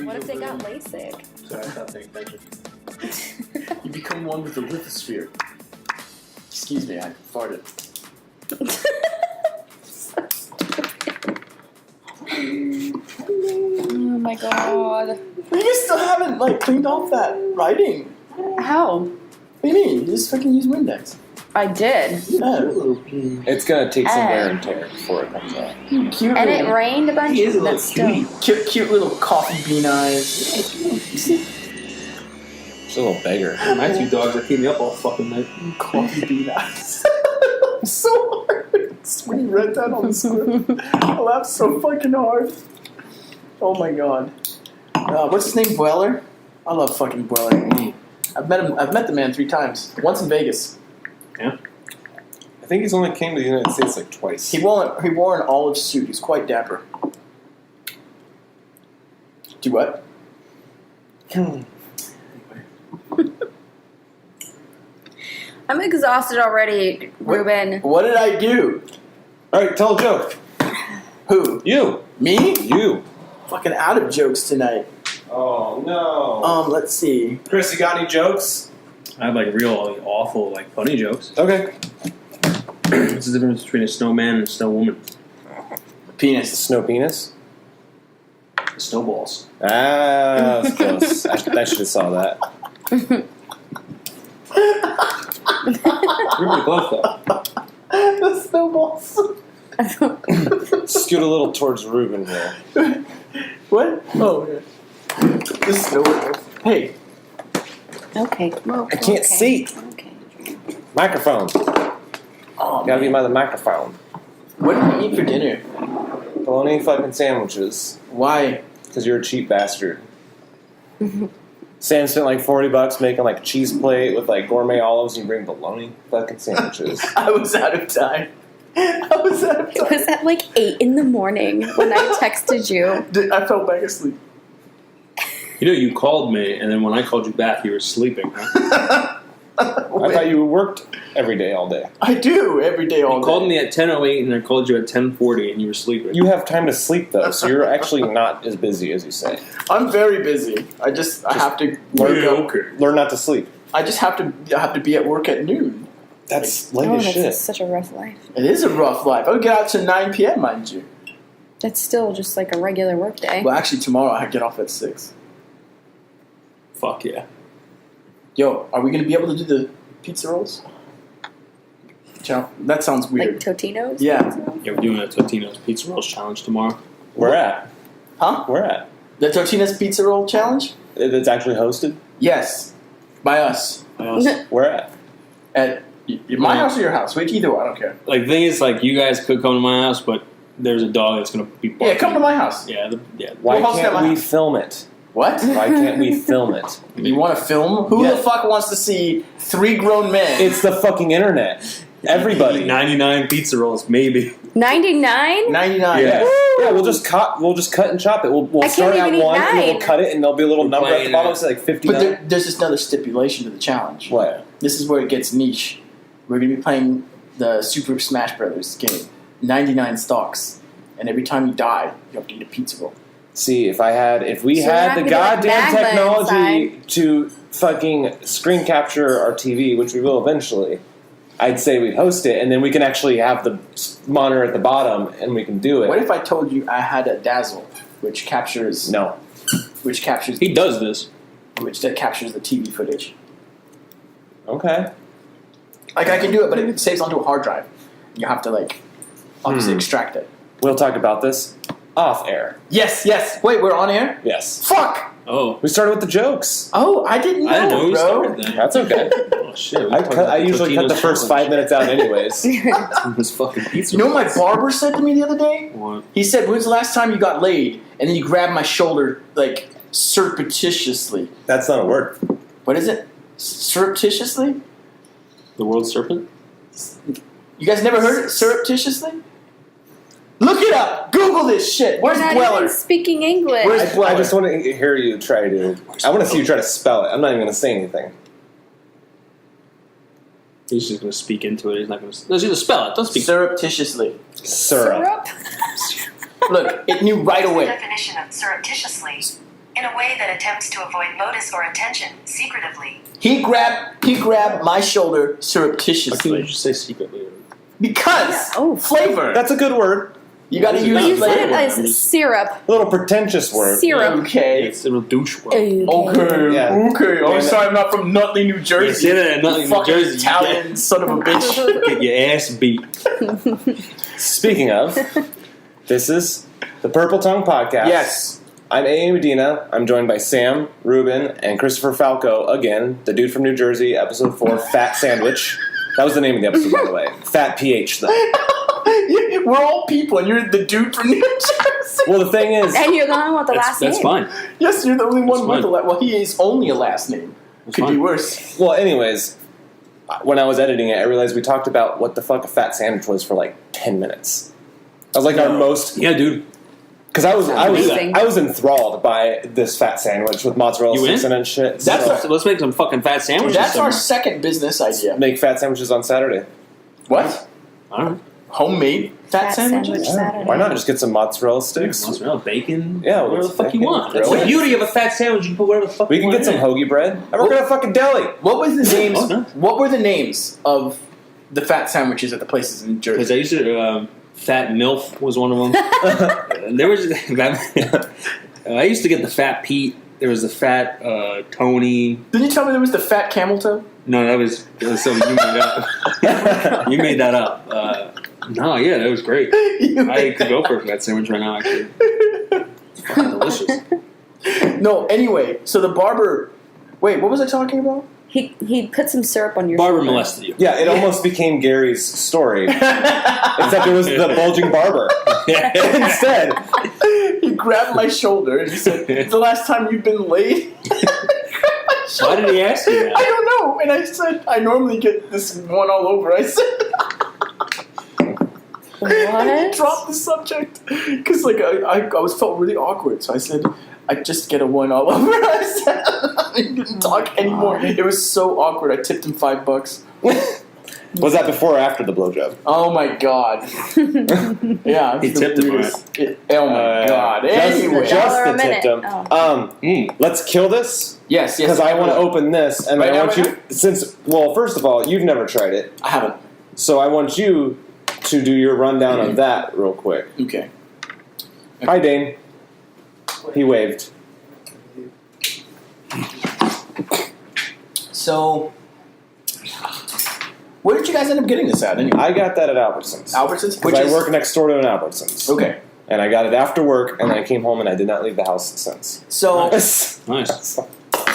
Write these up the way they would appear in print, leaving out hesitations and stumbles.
What if they got LASIK? Sorry, I stopped paying attention. You become one with the lithosphere. Excuse me, I farted. Oh my god. You still haven't cleaned off that writing. How? What do you mean? You just fucking use Windex. I did. Yeah. It's gonna take some wear and tear before it comes out. Cute And little, it rained a bunch. He is a little That's still. cute little coffee bean eyes. It's a little beggar. My two dogs are keeping me up all fucking night. Coffee bean eyes. So hard. When you read that on the script, I laughed so fucking hard. Oh my god. What's his name? Bueller? I love fucking Bueller. I've met the man 3 times. Once in Vegas. Yeah. I think he's only came to the United States twice. He wore an olive suit. He's quite dapper. Do what? I'm exhausted already, Reuben. What did I do? Alright, tell a joke. Who? You. Me? You. Fucking out of jokes tonight. Oh, no. Let's see. Chris, you got any jokes? I have real awful funny jokes. Okay. What's the difference between a snowman and a snow woman? Penis. Snow penis? Snowballs. Ah, that's close. I should have saw that. You're pretty close though. The snowballs. Scoot a little towards Reuben here. What? Oh, yeah. The snowballs. Hey. Okay. Well, I can't see. Okay. Microphone. Oh, Gotta be by the microphone. What did you eat for dinner? Bologna fucking sandwiches. Why? Because you're a cheap bastard. Sam spent $40 making a cheese plate with gourmet olives and you bring bologna fucking sandwiches. I was out of time. It was at 8 in the morning when I texted you. I fell back asleep. You called me, and then when I called you back, you were sleeping. Huh? I thought you worked every day, all day. I do, every day, all day. You called me at 10:08, and I called you at 10:40, and you were sleeping. You have time to sleep, though, so you're actually not as busy as you say. I'm very busy. I have to Learn not to sleep. I just have to be at work at noon. That's late as shit. That's such a rough life. It is a rough life. I don't get out to 9 p.m., mind you. That's still just a regular work day. Well, actually, tomorrow I get off at 6. Fuck yeah. Yo, are we going to be able to do the pizza rolls? That sounds weird. Totino's? Yeah. Yeah, we're doing a Totino's Pizza Rolls Challenge tomorrow. Where at? Huh? Where at? The Totino's Pizza Roll Challenge? It's actually hosted? Yes. By us. Where at? At my house or your house? Wait, either one. I don't care. The thing is, you guys could come to my house, but there's a dog that's going to be barking. Yeah, come to my house. Yeah. Why We'll host at can't my we house. film it? What? Why can't we film it? You want to film? Who the fuck wants to see 3 grown men? It's the fucking internet. Everybody. 99 pizza rolls, maybe. 99? 99. Yeah. Yeah, we'll just cut and chop it. We'll start can't at even eat 1 and then 9. we'll cut it and there'll be a little number at the playing bottom, it. say 59. But there's just another stipulation to the challenge. What? This is where it gets niche. We're going to be playing the Super Smash Brothers game. 99 stocks. And every time you die, you have to eat a pizza roll. See, if we So had you're the not gonna goddamn magma technology inside. to fucking screen capture our TV, which we will eventually, I'd say we'd host it, and then we can actually have the monitor at the bottom, and we can do it. What if I told you I had a Dazzle, which captures... No. Which captures... He does this. Which captures the TV footage. Okay. I can do it, but it saves onto a hard drive. You have to, obviously extract it. We'll talk about this off air. Yes. Wait, we're on air? Yes. Fuck! Oh. We started with the jokes. Oh, I didn't know, I didn't know you bro. started that. That's okay. Oh, shit. I usually cut the first 5 minutes out anyways. This fucking pizza You know what rolls. my barber said to me the other day? What? He said, when's the last time you got laid? And then he grabbed my shoulder, surreptitiously. That's not a word. What is it? Surreptitiously? The world serpent? You guys never heard it? Surreptitiously? Look it up. Google this shit. Where's You're not Dweller? even speaking English. Where's I just want to hear you try to. I want to see you try to spell it. I'm not even going to say anything. He's just going to speak into it. He's not going to. Let's just spell it. Don't speak. Surreptitiously. Syrup. Look, it knew right The away. definition of surreptitiously, in a way that attempts to avoid notice or attention, secretively. He grabbed my shoulder Why can't you surreptitiously. just say secretly? Because Oh. flavor. That's a good word. You gotta Well, use You said flavor. it as syrup. A little pretentious word. Syrup. Okay. It's a real douche word. Okay. Yeah. Okay. Oh, sorry, I'm not from Nutley, New Jersey. You said it in Nutley, New Fucking Jersey. Italian son of a bitch. Get your ass beat. Speaking of, this is the Purple Tongue Podcast. Yes. I'm A.A. Medina. I'm joined by Sam, Reuben, and Christopher Falco again, the dude from New Jersey, episode 4, Fat Sandwich. That was the name of the episode, by the way. Fat PH, though. We're all people, and you're the dude from New Jersey. Well, the thing is, And you're the one with the last That's name. fine. Yes, you're the only one That's with fine. the well, he is only a last name. That's Could be fine. worse. well, anyways, when I was editing it, I realized we talked about what the fuck a fat sandwich was for like 10 minutes. That was like our most, Yeah, dude. because I was amazing. enthralled by this fat sandwich with mozzarella You sticks in? in it and shit. That's So, our- Let's make some fucking fat sandwiches. That's our somewhere. second business idea. make fat sandwiches on Saturday. What? I don't know. Homemade fat Fat sandwiches? sandwich Saturday. Why not just get some mozzarella sticks? Mozzarella, bacon. Yeah, whatever the let's fuck you bacon, want. That's grill the it. beauty of a fat sandwich. You can put whatever the fuck We you can want get some in it. hoagie bread. I work at a fucking deli. What was the names? Oh, no. What were the names of the fat sandwiches at the places in Because Jersey? I used to. Fat MILF was one of them. There was. I used to get the Fat Pete. There was the Fat Tony. Didn't you tell me there was the fat camel toe? No, that was something you made up. You made that up. No, yeah, that was great. I could go for a fat sandwich right now, actually. It's fucking delicious. No, anyway, so the barber. Wait, what was I talking about? He put some syrup on your Barber shoulder. molested you. Yeah, it almost became Gary's story, except it was the bulging barber. Instead, He grabbed my shoulder and he said, "The last time you've been laid." Why did he ask you that? I don't know. And I said, "I normally get this one all over." I said, What? "Drop the subject," because like I was felt really awkward. So I said, "I just get a one all over." I said, I didn't talk anymore. It was so awkward. I tipped him $5. was that before or after the blowjob? Oh my god. Yeah, He it's the tipped him, weirdest- oh my god. Just, Anyway, just $1 a the minute. tiptum. Oh. Let's kill this yes, because I want to open this, and Right I now, want right you. Since first of all, you've never tried it, I haven't. so I want you to do your rundown on that real quick. Okay. Hi, Dane. He waved. So, where did you guys end up getting this at? Anyway, I got that at Albertsons. Albertsons, Because I work next door to an Albertsons. Okay. And I got it after work, and I came home, and I did not leave the house since. So Nice.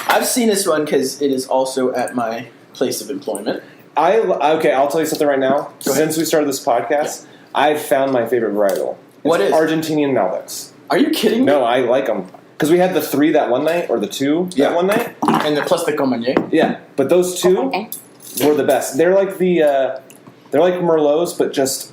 I've seen this one because it is also at my place of employment. Okay, I'll tell you something right now. Go ahead. Since we started this podcast, I've found my favorite varietal. What is? Argentinian Malbecs. Are you kidding me? No, I like them. Because we had the 3 that one night, or the 2 Yeah. that one night. And plus the Comagné. Yeah, but those 2 Okay. were the best. They're like they're like Merlots, but just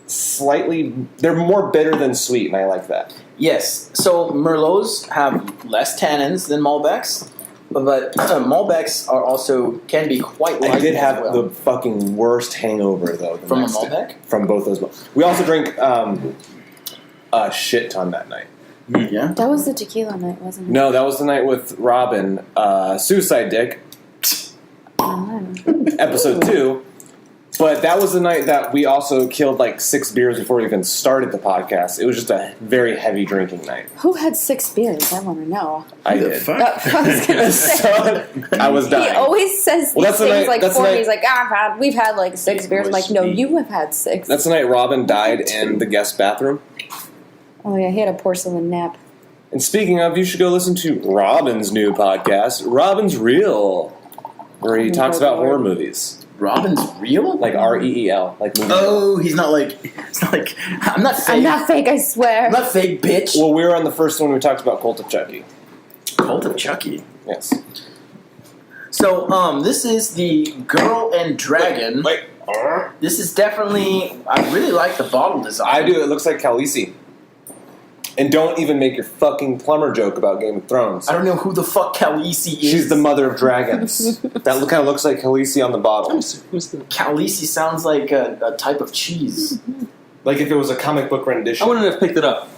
slightly, they're more bitter than sweet, and I like that. Yes. So Merlots have less tannins than Malbecs, but Malbecs are also can be quite light I did as have well. the fucking worst hangover, though. the From a next day. Malbec? From both those. We also drank a shit ton that night. Yeah. That was the tequila night, wasn't it? No, that was the night with Robin, Suicide Dick, Oh. episode 2. But that was the night that we also killed like 6 beers before we even started the podcast. It was just a very heavy drinking night. Who had 6 beers? I want to know. I Who the did. fuck? I was gonna say. So, I was He dying. always says Well, these that's the things night- like that's the 4. night- He's like, we've had like 6 beers. I'm like, no, you have had 6. That's the night Robin died in the guest bathroom. Oh yeah, he had a porcelain nap. And speaking of, you should go listen to Robin's new podcast, Robin's Real, where he talks about horror movies. Robin's real? Like REEL, like movies. Oh, he's not like. It's not like. I'm not fake. I'm not fake, I swear. I'm not fake, bitch. Well, we were on the first one. We talked about Cult of Chucky. Cult of Chucky. Yes. So, this is the Girl and Dragon. Wait. This is definitely... I really like the bottle design. I do. It looks like Khaleesi. And don't even make your fucking plumber joke about Game of Thrones. I don't know who the fuck Khaleesi is. She's the mother of dragons. That kind of looks like Khaleesi on the bottle. Who's the? Khaleesi sounds like a type of cheese. Like if it was a comic book rendition. I wouldn't have picked it up.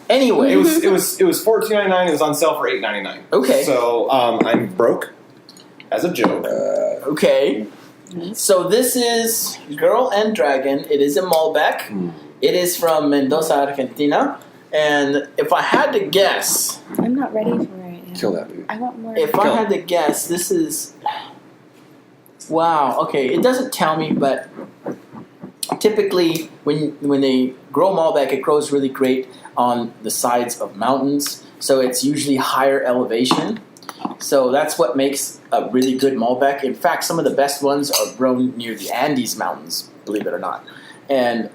Anyway. It was $14.99. It was on sale for $8.99. Okay. So I'm broke as a joke. Okay. So this is Girl and Dragon. It is a Malbec. It is from Mendoza, Argentina. And if I had to guess... I'm not ready for it yet. Kill that dude. I want more. If I had to guess, this is... Wow. Okay. It doesn't tell me, but... Typically, when they grow Malbec, it grows really great on the sides of mountains. So it's usually higher elevation. So that's what makes a really good Malbec. In fact, some of the best ones are grown near the Andes Mountains, believe it or not. And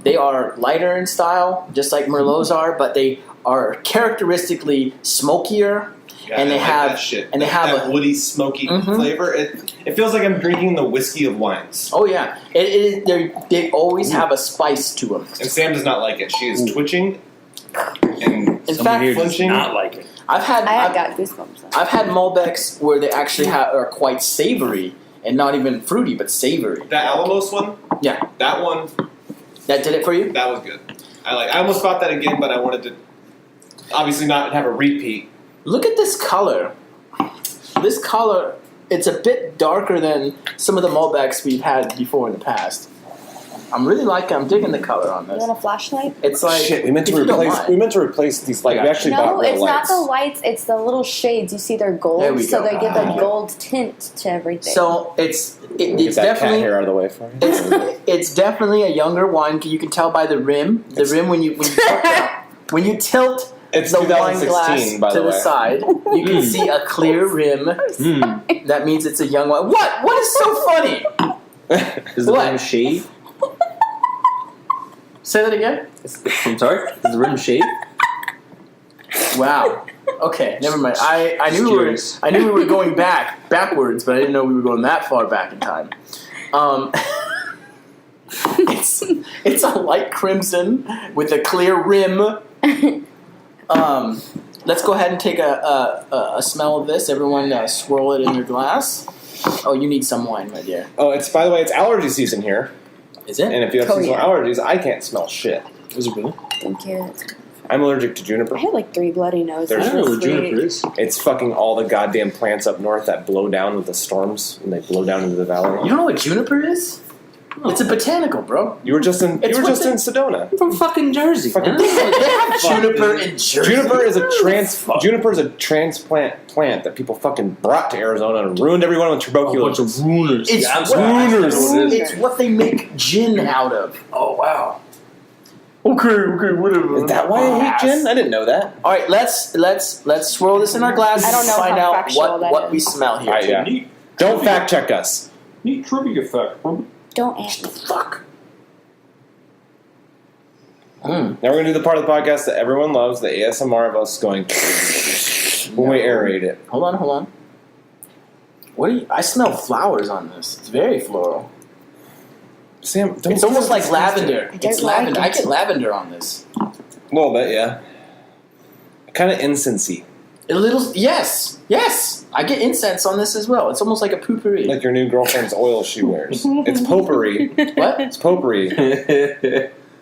they are lighter in style, just like Merlots are, but they are characteristically smokier. Yeah, and they have that shit. and they have that a woody, smoky flavor. It feels like I'm drinking the whiskey of wines. oh yeah, they always have a spice to them. And Sam does not like it. She is twitching and In Someone fact, here does flinching. not like it. I've had got goosebumps. I've had Malbecs where they actually are quite savory and not even fruity, but savory. That Alamos one, Yeah, that one, that did it for you. that was good. I almost bought that again, but I wanted to obviously not have a repeat. Look at this color. This color, it's a bit darker than some of the Malbecs we've had before in the past. I'm digging the color on You this. want a flashlight? It's like Shit, we meant if to you don't replace. mind. We meant to replace these. Like we actually bought No, real it's lights. not the whites. It's the little shades. You see, they're gold, There we so go. they give a gold tint to everything. So it's Get it's that cat definitely hair out of the way for you. it's definitely a younger wine. You can tell by the rim. The rim when you when you tilt It's the wine 2016, glass by to the the way. side, you can see a clear rim. That means it's a young wine. What? What is so funny? Is the What? rim shaved? Say that again. I'm sorry. Is the rim shaved? Wow. Okay, never mind. I knew Curious. I knew we were going backwards, but I didn't know we were going that far back in time. It's a light crimson with a clear rim. Let's go ahead and take a smell of this. Everyone, swirl it in your glass. Oh, you need some wine, my dear. Oh, it's by the way, it's allergy season here, Is it? and if you have Oh, seasonal yeah. allergies, I can't smell shit. Is it really? Thank you. I'm allergic to juniper. I had like 3 bloody noses. There's I don't know what Sweet. juniper is. It's fucking all the goddamn plants up north that blow down with the storms, and they blow down into the valley. You don't know what juniper is? It's a botanical, bro. You were just in It's what they- in Sedona. I'm from fucking Jersey. Fucking- man. They have juniper in Jersey. Juniper is a transplant plant that people fucking brought to Arizona and ruined everyone with A bunch tuberculosis. of ruiners. It's Yeah, I'm what- sorry. I don't know what it is. It's what they make gin out of. Oh wow. Okay, whatever. Is that why I hate gin? I didn't know that. All right, let's swirl this in our glasses. I don't know and find how out factual that what we is. smell here. All right, yeah. Neat. Don't fact check us. Neat trivia fact. Don't ask. Fuck. Now we're gonna do the part of the podcast that everyone loves, the ASMR of us going when we aerate it. Hold on. What do you? I smell flowers on this. It's very floral. Sam, don't It's almost like lavender. I don't It's like lavender. it. I get lavender on this. A little bit, yeah. Kind of incensey, A little. Yes. I get incense on this as well. It's almost like a poopery. like your new girlfriend's oil she wears. It's potpourri. What? It's potpourri.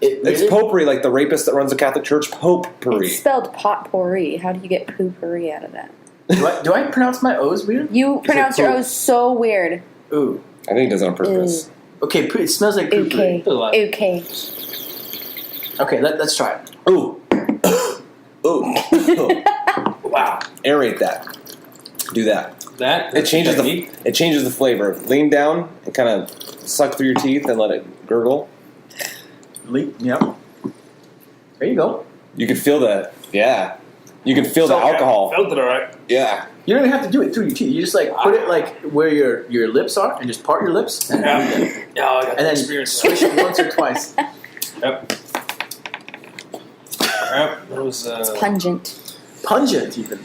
It's Really? potpourri, like the rapist that runs the Catholic Church. Potpourri. It's spelled potpourri. How do you get poopery out of that? Do I pronounce my O's weird? You pronounce your poop? O's so weird. Ooh. I think he does it on purpose. Okay. It smells like poopery. Okay. Okay. Okay. Let's try it. Ooh. Ooh. Wow. Aerate that. Do that. That It changes the flavor. Lean down and kind of suck through your teeth and let it gurgle. Yep. There you go. You can feel the You can feel the alcohol. Felt it alright. Yeah. You don't even have to do it through your teeth. You just like put it like where your lips are, and just part your lips, and, Yeah, I got and then experience. swish it once or twice. Yep. That was It's pungent. Pungent, even.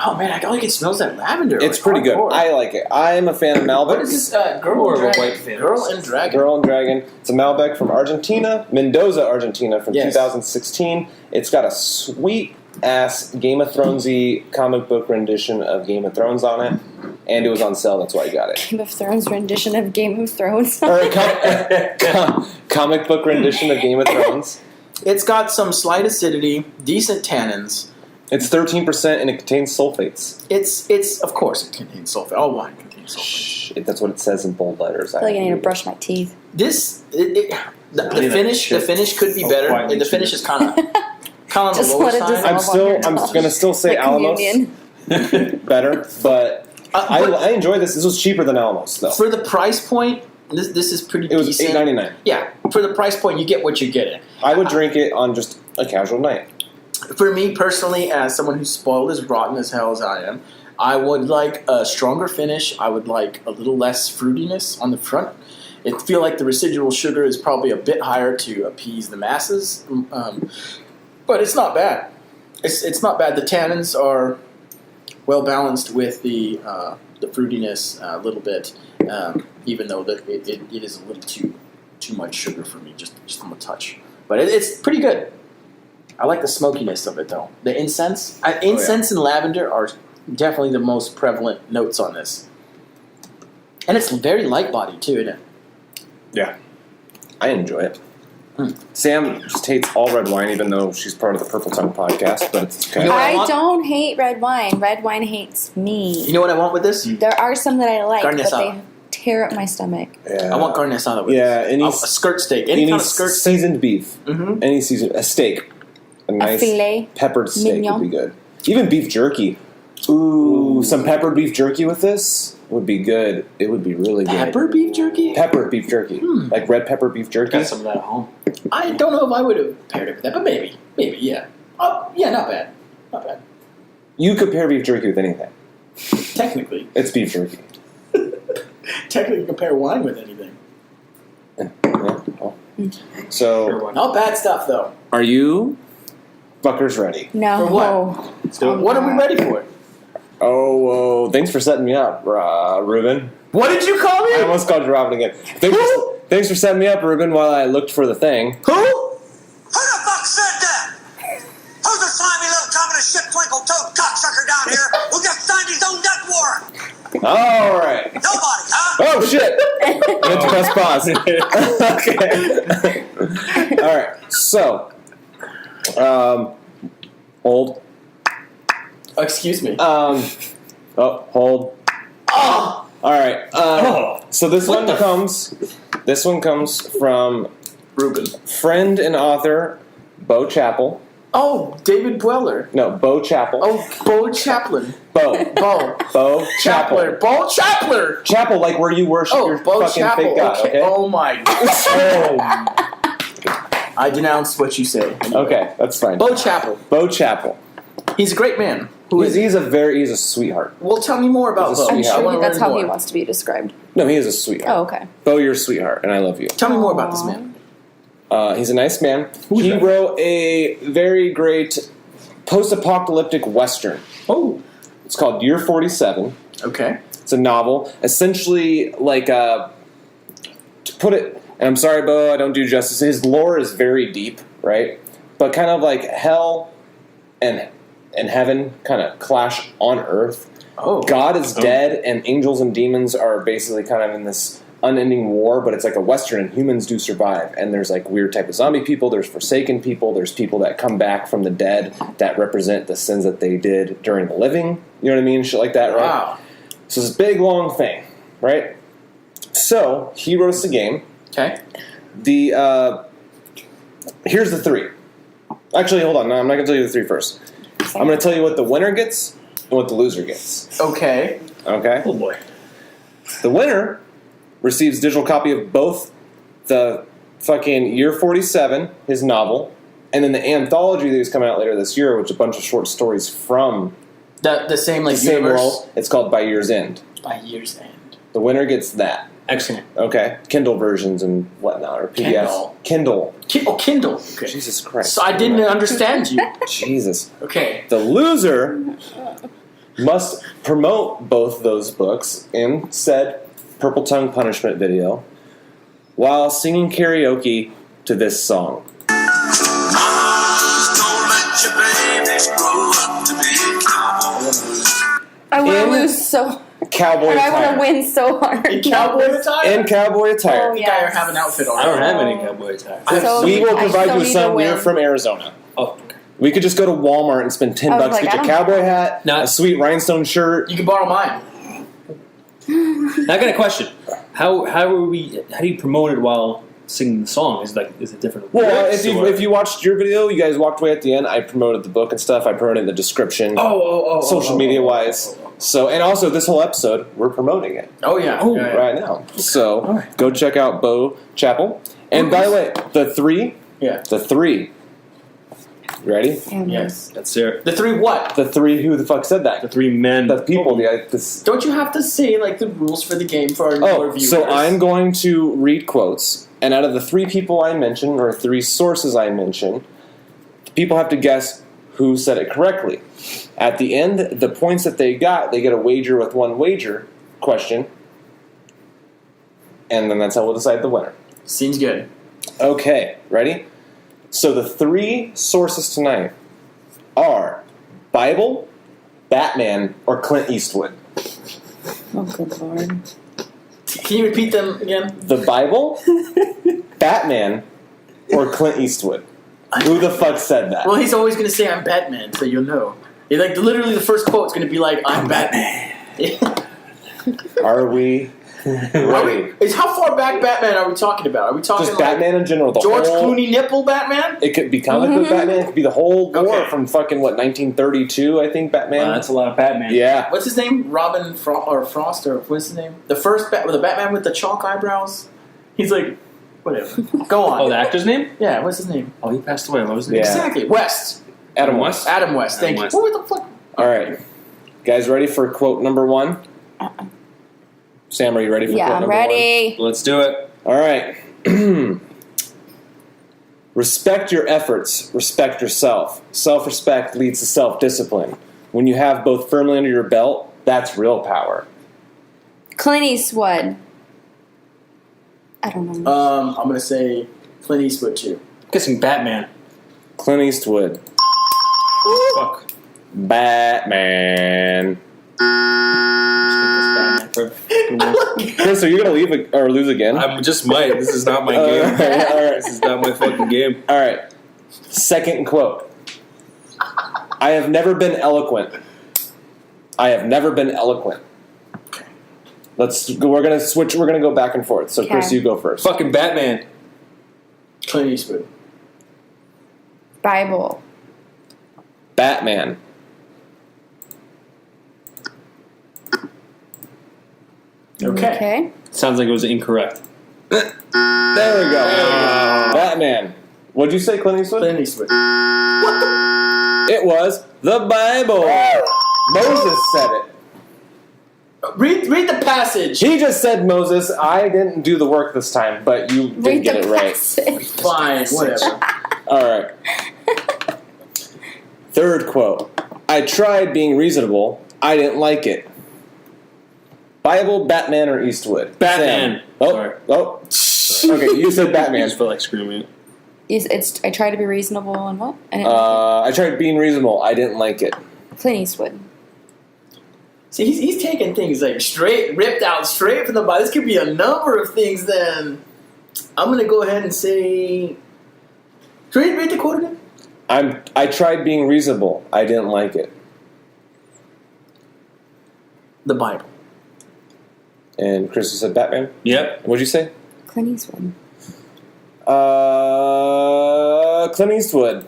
Oh man, I like it smells that lavender. It's like, pretty good. hardcore. I like it. I'm a fan of Malbec. What is this? Girl More and of a Dragon. white fan. Girl and Dragon. Girl and Dragon. It's a Malbec from Argentina, Mendoza, Argentina, from Yes. 2016. It's got a sweet ass Game of Thronesy comic book rendition of Game of Thrones on it, and it was on sale. That's why I got it. Game of Thrones rendition of Game of Thrones. Or a comic book rendition of Game of Thrones. It's got some slight acidity, decent tannins. It's 13% and it contains sulfates. It's of course it contains sulfate. All wine contains sulfate. Shh, that's what it says in bold letters. I feel like I need to brush my teeth. This the finish could be better. And the finish is kind of on the Just lower let it side. dissolve. I'm gonna still say Like Alamos communion. better, but But I enjoy this. This was cheaper than Alamos though. for the price point, this is pretty It was decent. $8.99. Yeah, for the price point, you get what you're getting. I would drink it on just a casual night. For me personally, as someone who's spoiled as rotten as hell as I am, I would like a stronger finish. I would like a little less fruitiness on the front. I feel like the residual sugar is probably a bit higher to appease the masses, but it's not bad. It's not bad. The tannins are well balanced with the fruitiness a little bit, even though it is a little too much sugar for me, just from a touch. But it's pretty good. I like the smokiness of it, though. The incense, and lavender are definitely the most prevalent notes on this. And it's very light bodied, too, isn't it? Yeah. I enjoy it. Sam just hates all red wine, even though she's part of the Purple Tongue podcast, but it's okay. You know what I I want? don't hate red wine. Red wine hates me. You know what I want with this? There are some that I like, Carne but asada. they tear up my stomach. Yeah. I want carne asada with Yeah, this. A skirt steak. Any kind of skirt steak. seasoned beef. Mm-hmm. Any seasoned a steak. A nice filet peppered steak mignon. would be good. Even beef jerky. Ooh, some peppered beef jerky with this would be good. It would be really good. Pepper beef jerky? Peppered beef jerky. Like red pepper beef jerky. Got some of that at home. I don't know if I would have paired it with that, but maybe, yeah. Oh, yeah, not bad. Not bad. You could pair beef jerky with anything. Technically. It's beef jerky. Technically, you can pair wine with anything. Yeah. Oh. So, Sure, why not? Not bad stuff, though. are you fuckers ready? No. For what? Let's do it. What are we ready for? Oh, thanks for setting me up, Reuben. What did you call I me? almost called you Robin again. Thanks for setting me up, Reuben, while I looked for the thing. Who? Who the fuck said that? Who's the slimy little communist shit twinkle-toed cocksucker down here who just signed his own death warrant? All right. Nobody, huh? Oh, shit. I had to press pause. Okay. All right. So, hold. Excuse me. Hold. Oh! All right. So this one comes from Reuben. friend and author Bo Chappell. Oh, David Dweller. No, Bo Chappell. Oh, Bo Chaplin. Bo Bo. Chappell. Chappler. Bo Chappler. Chapel, like where you worship Oh, your Bo fucking Chappell. fake god. Okay. Oh, my God. I denounce what you say. Okay, that's fine. Bo Chappell. Bo Chappell. He's a great man. Who is he? He's a sweetheart. Well, tell me more about He's a Bo. I'm sweetheart. I sure wanna that's learn how he more. wants to be described. No, he is a sweetheart. Oh, okay. Bo, you're a sweetheart, and I love you. Tell me more about this man. He's a nice man. Who's He that? wrote a very great post-apocalyptic western. It's called Year 47. Okay. It's a novel, essentially like to put it. And I'm sorry, Bo, I don't do justice. His lore is very deep, right? But kind of like hell and heaven kind of clash on Earth. Oh. God is dead, and angels and demons are basically kind of in this unending war, but it's like a Western, and humans do survive. And there's like weird type of zombie people, there's forsaken people, there's people that come back from the dead that represent the sins that they did during the living. You know what I mean? Shit like that, right? Wow. So it's this big, long thing, right? So he wrote us a game. Okay. Here's the three. Actually, hold on. No, I'm not going to tell you the three first. I'm going to tell you what the winner gets and what the loser gets. Okay. Okay? Oh, boy. The winner receives a digital copy of both the fucking Year 47, his novel, and then the anthology that is coming out later this year, which is a bunch of short stories from The same, like, the same universe? world. It's called By Year's End. By year's end. The winner gets that. Excellent. Okay? Kindle versions and whatnot, or PDFs. Kindle. Kindle. Okay. Jesus Christ. So I didn't understand you. Jesus. Okay. The loser must promote both those books in said Purple Tongue Punishment video while singing karaoke to this song. I want to In lose so Cowboy and I want to attire. win so hard. In cowboy attire? In cowboy attire. Oh, You guys have an outfit I already. don't have any cowboy attire. So We will I provide still you with need some. to We're win. from Arizona. Oh, We could just go to Walmart and spend $10 I was bucks, like, get I your don't- cowboy hat, No. a sweet rhinestone shirt. You can borrow mine. I got a question. How do you promote it while singing the song? Is it different? Well, lyrics, if you watched your video, you guys walked away at the end. I promoted the book and stuff. I promoted the description, social media wise. So, and also this whole episode, we're promoting it Oh, yeah. Yeah, yeah. right now. So, All right. go check out Bo Chappell. And by the way, the three. You ready? Yes. That's it. The three what? The three. Who the fuck said The that? three men. The people. This. Don't you have to say, like, the rules for the game for our newer viewers? So I'm going to read quotes, and out of the three people I mentioned, or three sources I mentioned, people have to guess who said it correctly. At the end, the points that they get a wager with one wager question, and then that's how we'll decide the winner. Seems good. Okay, ready? So the three sources tonight are Bible, Batman, or Clint Eastwood. Oh, good lord. Can you repeat them again? The Bible, Batman, or Clint Eastwood. Who the fuck said that? Well, he's always going to say, I'm Batman, so you'll know. Like, literally the first quote's going to be like, I'm Batman. Are we ready? How far back Batman are we talking about? Are we talking Just like Batman in general. The George whole, Clooney nipple Batman? It could be comic book Batman. It could be the whole war Okay. from fucking, 1932, I think, Batman. That's a lot of Batman. Yeah. What's his name? Robin Frost, or what's his name? The first the Batman with the chalk eyebrows? He's like, whatever. Go on. Oh, the actor's name? Yeah, what's his name? Oh, he passed away. What was his name? Yeah. Exactly. West. Adam West. Adam West, thank Adam you. West. What the fuck? All right. Guys, ready for quote number one? Sam, are you ready for Yeah, quote I'm number ready. Let's do it. one? All right. Respect your efforts. Respect yourself. Self-respect leads to self-discipline. When you have both firmly under your belt, that's real power. Clint Eastwood. I don't know. I'm going to say Clint Eastwood, too. I'm guessing Batman. Clint Eastwood. Fuck. Batman. Batman for Chris, are you gonna leave or lose again? I just might. This is not my game. All right. This is not my fucking game. All right. Second quote. I have never been eloquent. I have never been eloquent. Let's go. We're gonna switch. We're gonna go back and forth. So, Chris, Okay. you go first. Fucking Batman. Clint Eastwood. Bible. Batman. Okay. Sounds like it was incorrect. There we go. Batman. What'd you say, Clint Eastwood? Clint Eastwood. It was the Bible. Moses said it. Read the passage. He just said Moses. I didn't do the work this time, but you did Read get the it right. passage. Fine, whatever. All right. Third quote. I tried being reasonable. I didn't like it. Bible, Batman, or Eastwood? Batman. Sam. Oh, Sorry. oh. Okay, you said I Batman. just feel like screaming it. I try to be reasonable and what? I didn't I tried being reasonable. I didn't like it. Clint Eastwood. See, he's taking things like ripped out straight from the Bible. This could be a number of things then. I'm going to go ahead and say... Read the quote again. I tried being reasonable. I didn't like it. The Bible. And Chris, you said Batman? Yep. What'd you say? Clint Eastwood. Clint Eastwood.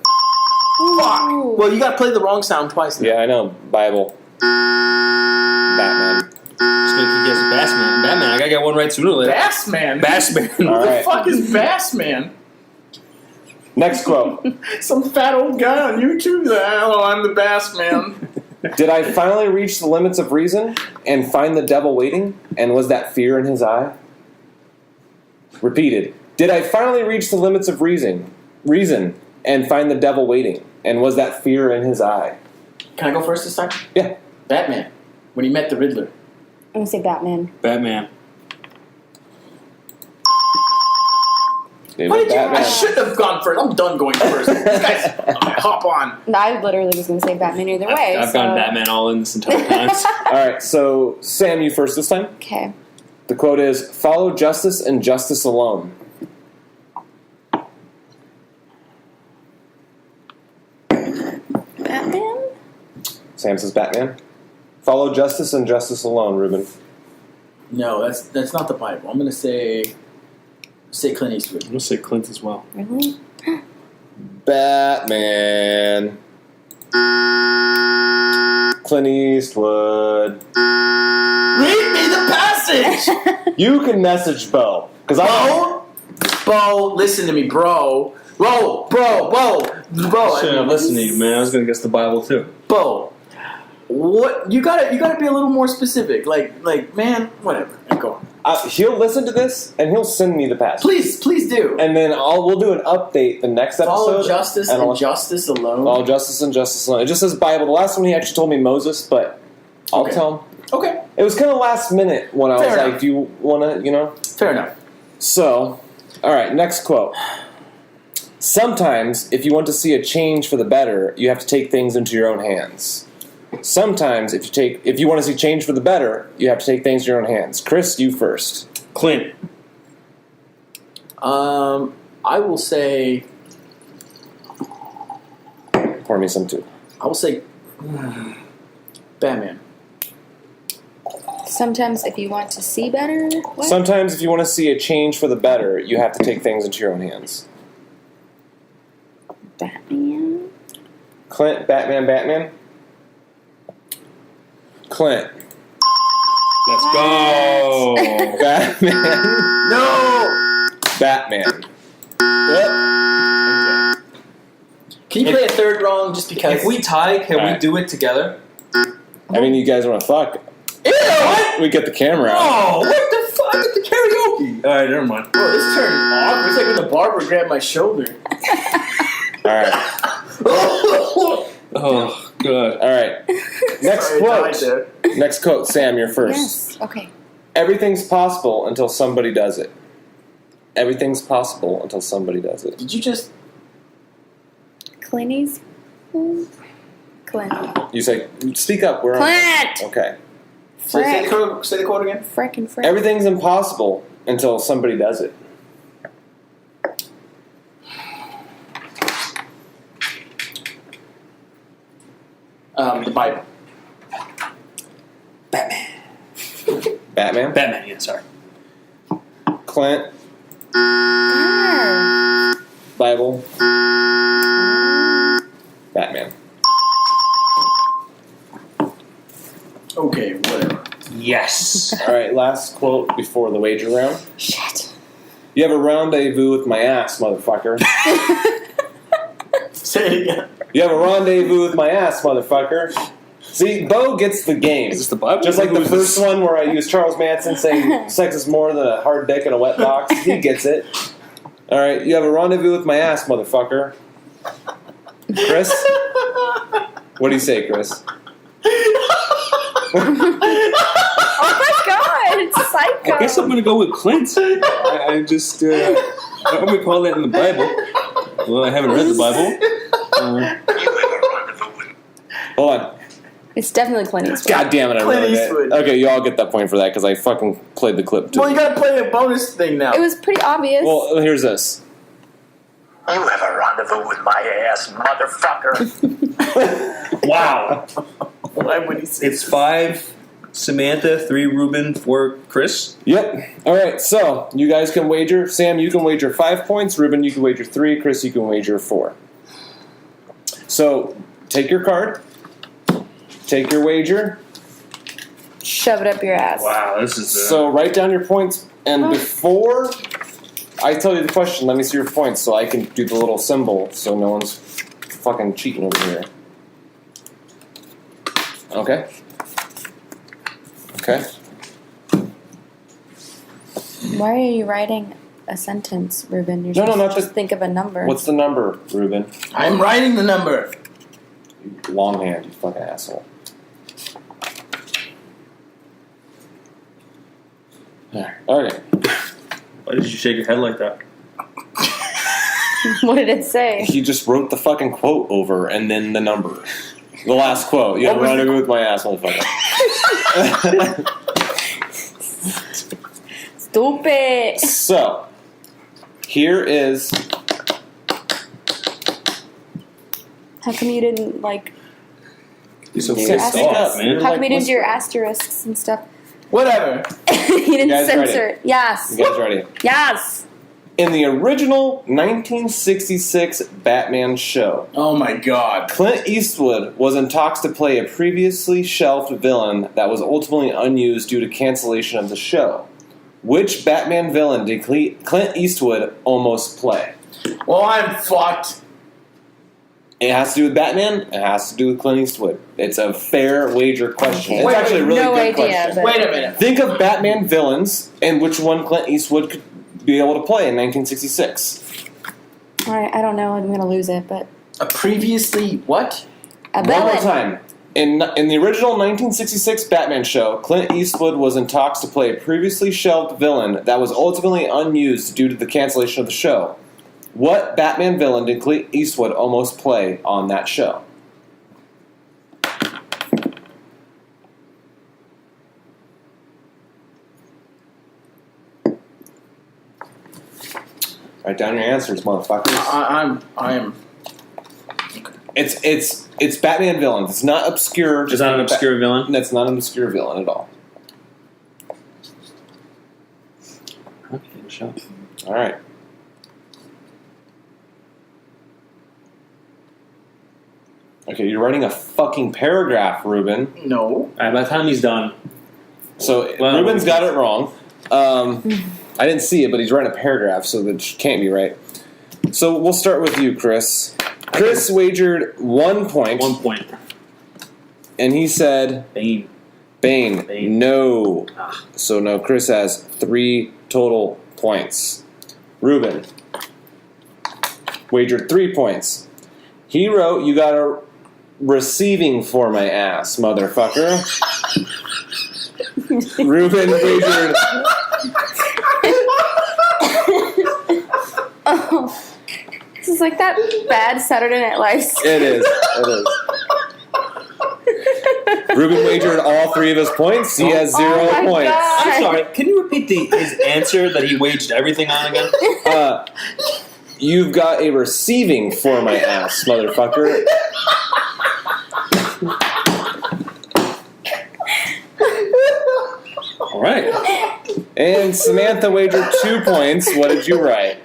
Fuck. Well, you got to play the wrong sound twice now. Yeah, I know. Bible. Batman. Just gonna keep guessing Bassman. Batman. I gotta get one right sooner or later. Bassman? Bassman. All What the right. fuck is Bassman? Next quote. Some fat old guy on YouTube. Hello, I'm the Bassman. Did I finally reach the limits of reason and find the devil waiting? And was that fear in his eye? Repeated. Did I finally reach the limits of reason and find the devil waiting? And was that fear in his eye? Can I go first this time? Yeah. Batman. When he met the Riddler. I'm gonna say Batman. Batman. Why did you? I shouldn't have gone first. I'm done going first. These guys, hop on. I literally was gonna say Batman either way. I've gone Batman all in this entire time. All right, so Sam, you first this time. Okay. The quote is, "Follow justice and justice alone." Batman? Sam says Batman. Follow justice and justice alone, Reuben. No, that's not the Bible. I'm gonna say Clint Eastwood. I'm going to say Clint as well. Really? Batman. Clint Eastwood. Read me the passage. You can message Bo. Bo, listen to me, bro. Bro. I should have listened to you, man. I was going to guess the Bible, too. Bo, what you gotta be a little more specific. Like, man, whatever. Go on. He'll listen to this and he'll send me the passage. Please do. And then we'll do an update the next episode. Follow justice and justice alone. Follow justice and justice alone. It just says Bible. The last one he actually told me Moses, but I'll tell him. Okay. It was kind of last minute when I was like, "Do you want to?" Fair enough. So, all right. Next quote. Sometimes, if you want to see a change for the better, you have to take things into your own hands. Sometimes, if you want to see change for the better, you have to take things in your own hands. Chris, you first. Clint. I will say. Pour me some too. I will say. Batman. Sometimes if you want to see better... What? Sometimes, if you want to see a change for the better, you have to take things into your own hands. Batman? Clint, Batman. Clint. Let's go. Batman. No! Batman. Yep. Can you play a third wrong just because? If we tie, can Alright. we do it together? I mean, you guys want to fuck? Ew! What? We get the camera out. Oh, what the fuck? It's the karaoke. All right, never mind. Bro, this turned awkward. It's like when the barber grabbed my shoulder. All right. Oh, good. All right. Next Sorry, I died quote. there. Next quote. Sam, you're first. Yes. Okay. Everything's possible until somebody does it. Everything's possible until somebody does it. Did you just? Clint Eastwood? Clint. You say, speak up. We're on. Clint! Okay. Say the quote again. Frickin' frick. Everything's impossible until somebody does it. The Bible. Batman? Batman, yeah, sorry. Clint? Bible? Batman. Okay, whatever. Yes. All right, last quote before the wager round. Shit. You have a rendezvous with my ass, motherfucker. Say it again. You have a rendezvous with my ass, motherfucker. See, Bo gets the game. Is this the Bible? Just like the Who is first this? one where I used Charles Manson saying sex is more than a hard dick and a wet box. He gets it. All right, you have a rendezvous with my ass, motherfucker. Chris? What do you say, Chris? Oh my god, it's psycho. I guess I'm gonna go with Clint. I just I don't recall that in the Bible. Well, I haven't read the Bible. Hold on. It's definitely Clint Eastwood. God damn it, I Clint ruined Eastwood. it. Okay, you all get that point for that because I fucking played the clip too. Well, you gotta play a bonus thing now. It was pretty obvious. Well, here's this. You have a rendezvous with my ass, motherfucker. Wow. Why would he say? It's 5 Samantha, 3 Reuben, 4 Chris. Yep. All right, so you guys can wager. Sam, you can wager 5 points. Reuben, you can wager 3. Chris, you can wager 4. So take your card. Take your wager. Shove it up your ass. Wow, this is So write down your points. And before I tell you the question, let me see your points so I can do the little symbol so no one's fucking cheating over here. Okay? Okay. Why are you writing a sentence, Reuben? You're No, supposed not to just the- think of a number. What's the number, Reuben? I'm writing the number. Longhand, you fucking asshole. Okay. Why did you shake your head like that? What did it say? He just wrote the fucking quote over and then the number. The last quote. You have to with my ass, motherfucker. Stupid. So, here is. How come you didn't like? So do your pissed off, asterisks? man. How come you didn't do your asterisks and stuff? Whatever. You didn't guys censor ready? it. Yes. You guys ready? Yes. In the original 1966 Batman show, Oh my god. Clint Eastwood was in talks to play a previously shelved villain that was ultimately unused due to cancellation of the show. Which Batman villain did Clint Eastwood almost play? Well, I'm fucked. It has to do with Batman. It has to do with Clint Eastwood. It's a fair wager question. It's Wait, actually a really no good idea, question. but- Wait a minute. Think of Batman villains and which one Clint Eastwood could be able to play in 1966. All right. I don't know. I'm gonna lose it, but A previously what? a One more villain. time. In the original 1966 Batman show, Clint Eastwood was in talks to play a previously shelved villain that was ultimately unused due to the cancellation of the show. What Batman villain did Clint Eastwood almost play on that show? Write down your answers, motherfuckers. I am. It's Batman villain. It's not obscure. Is that an obscure villain? That's not an obscure villain at all. Okay, give it a shot. All right. Okay, you're writing a fucking paragraph, Reuben. No. All right, by the time he's done, So Well- Reuben's got it wrong. I didn't see it, but he's writing a paragraph, so that can't be right. So we'll start with you, Chris. Chris wagered 1 point, 1 point. and he said Bane. Bane. Bane. No. Ah. So no, Chris has 3 total points. Reuben wagered 3 points. He wrote, "You got a receiving for my ass, motherfucker." Reuben wagered. Oh, this is like that bad Saturday Night Live. It is. Reuben wagered all 3 of his points. He has 0 Oh my points. God. I'm sorry, can you repeat his answer that he waged everything on again? You've got a receiving for my ass, motherfucker. All right. And Samantha wagered 2 points. What did you write?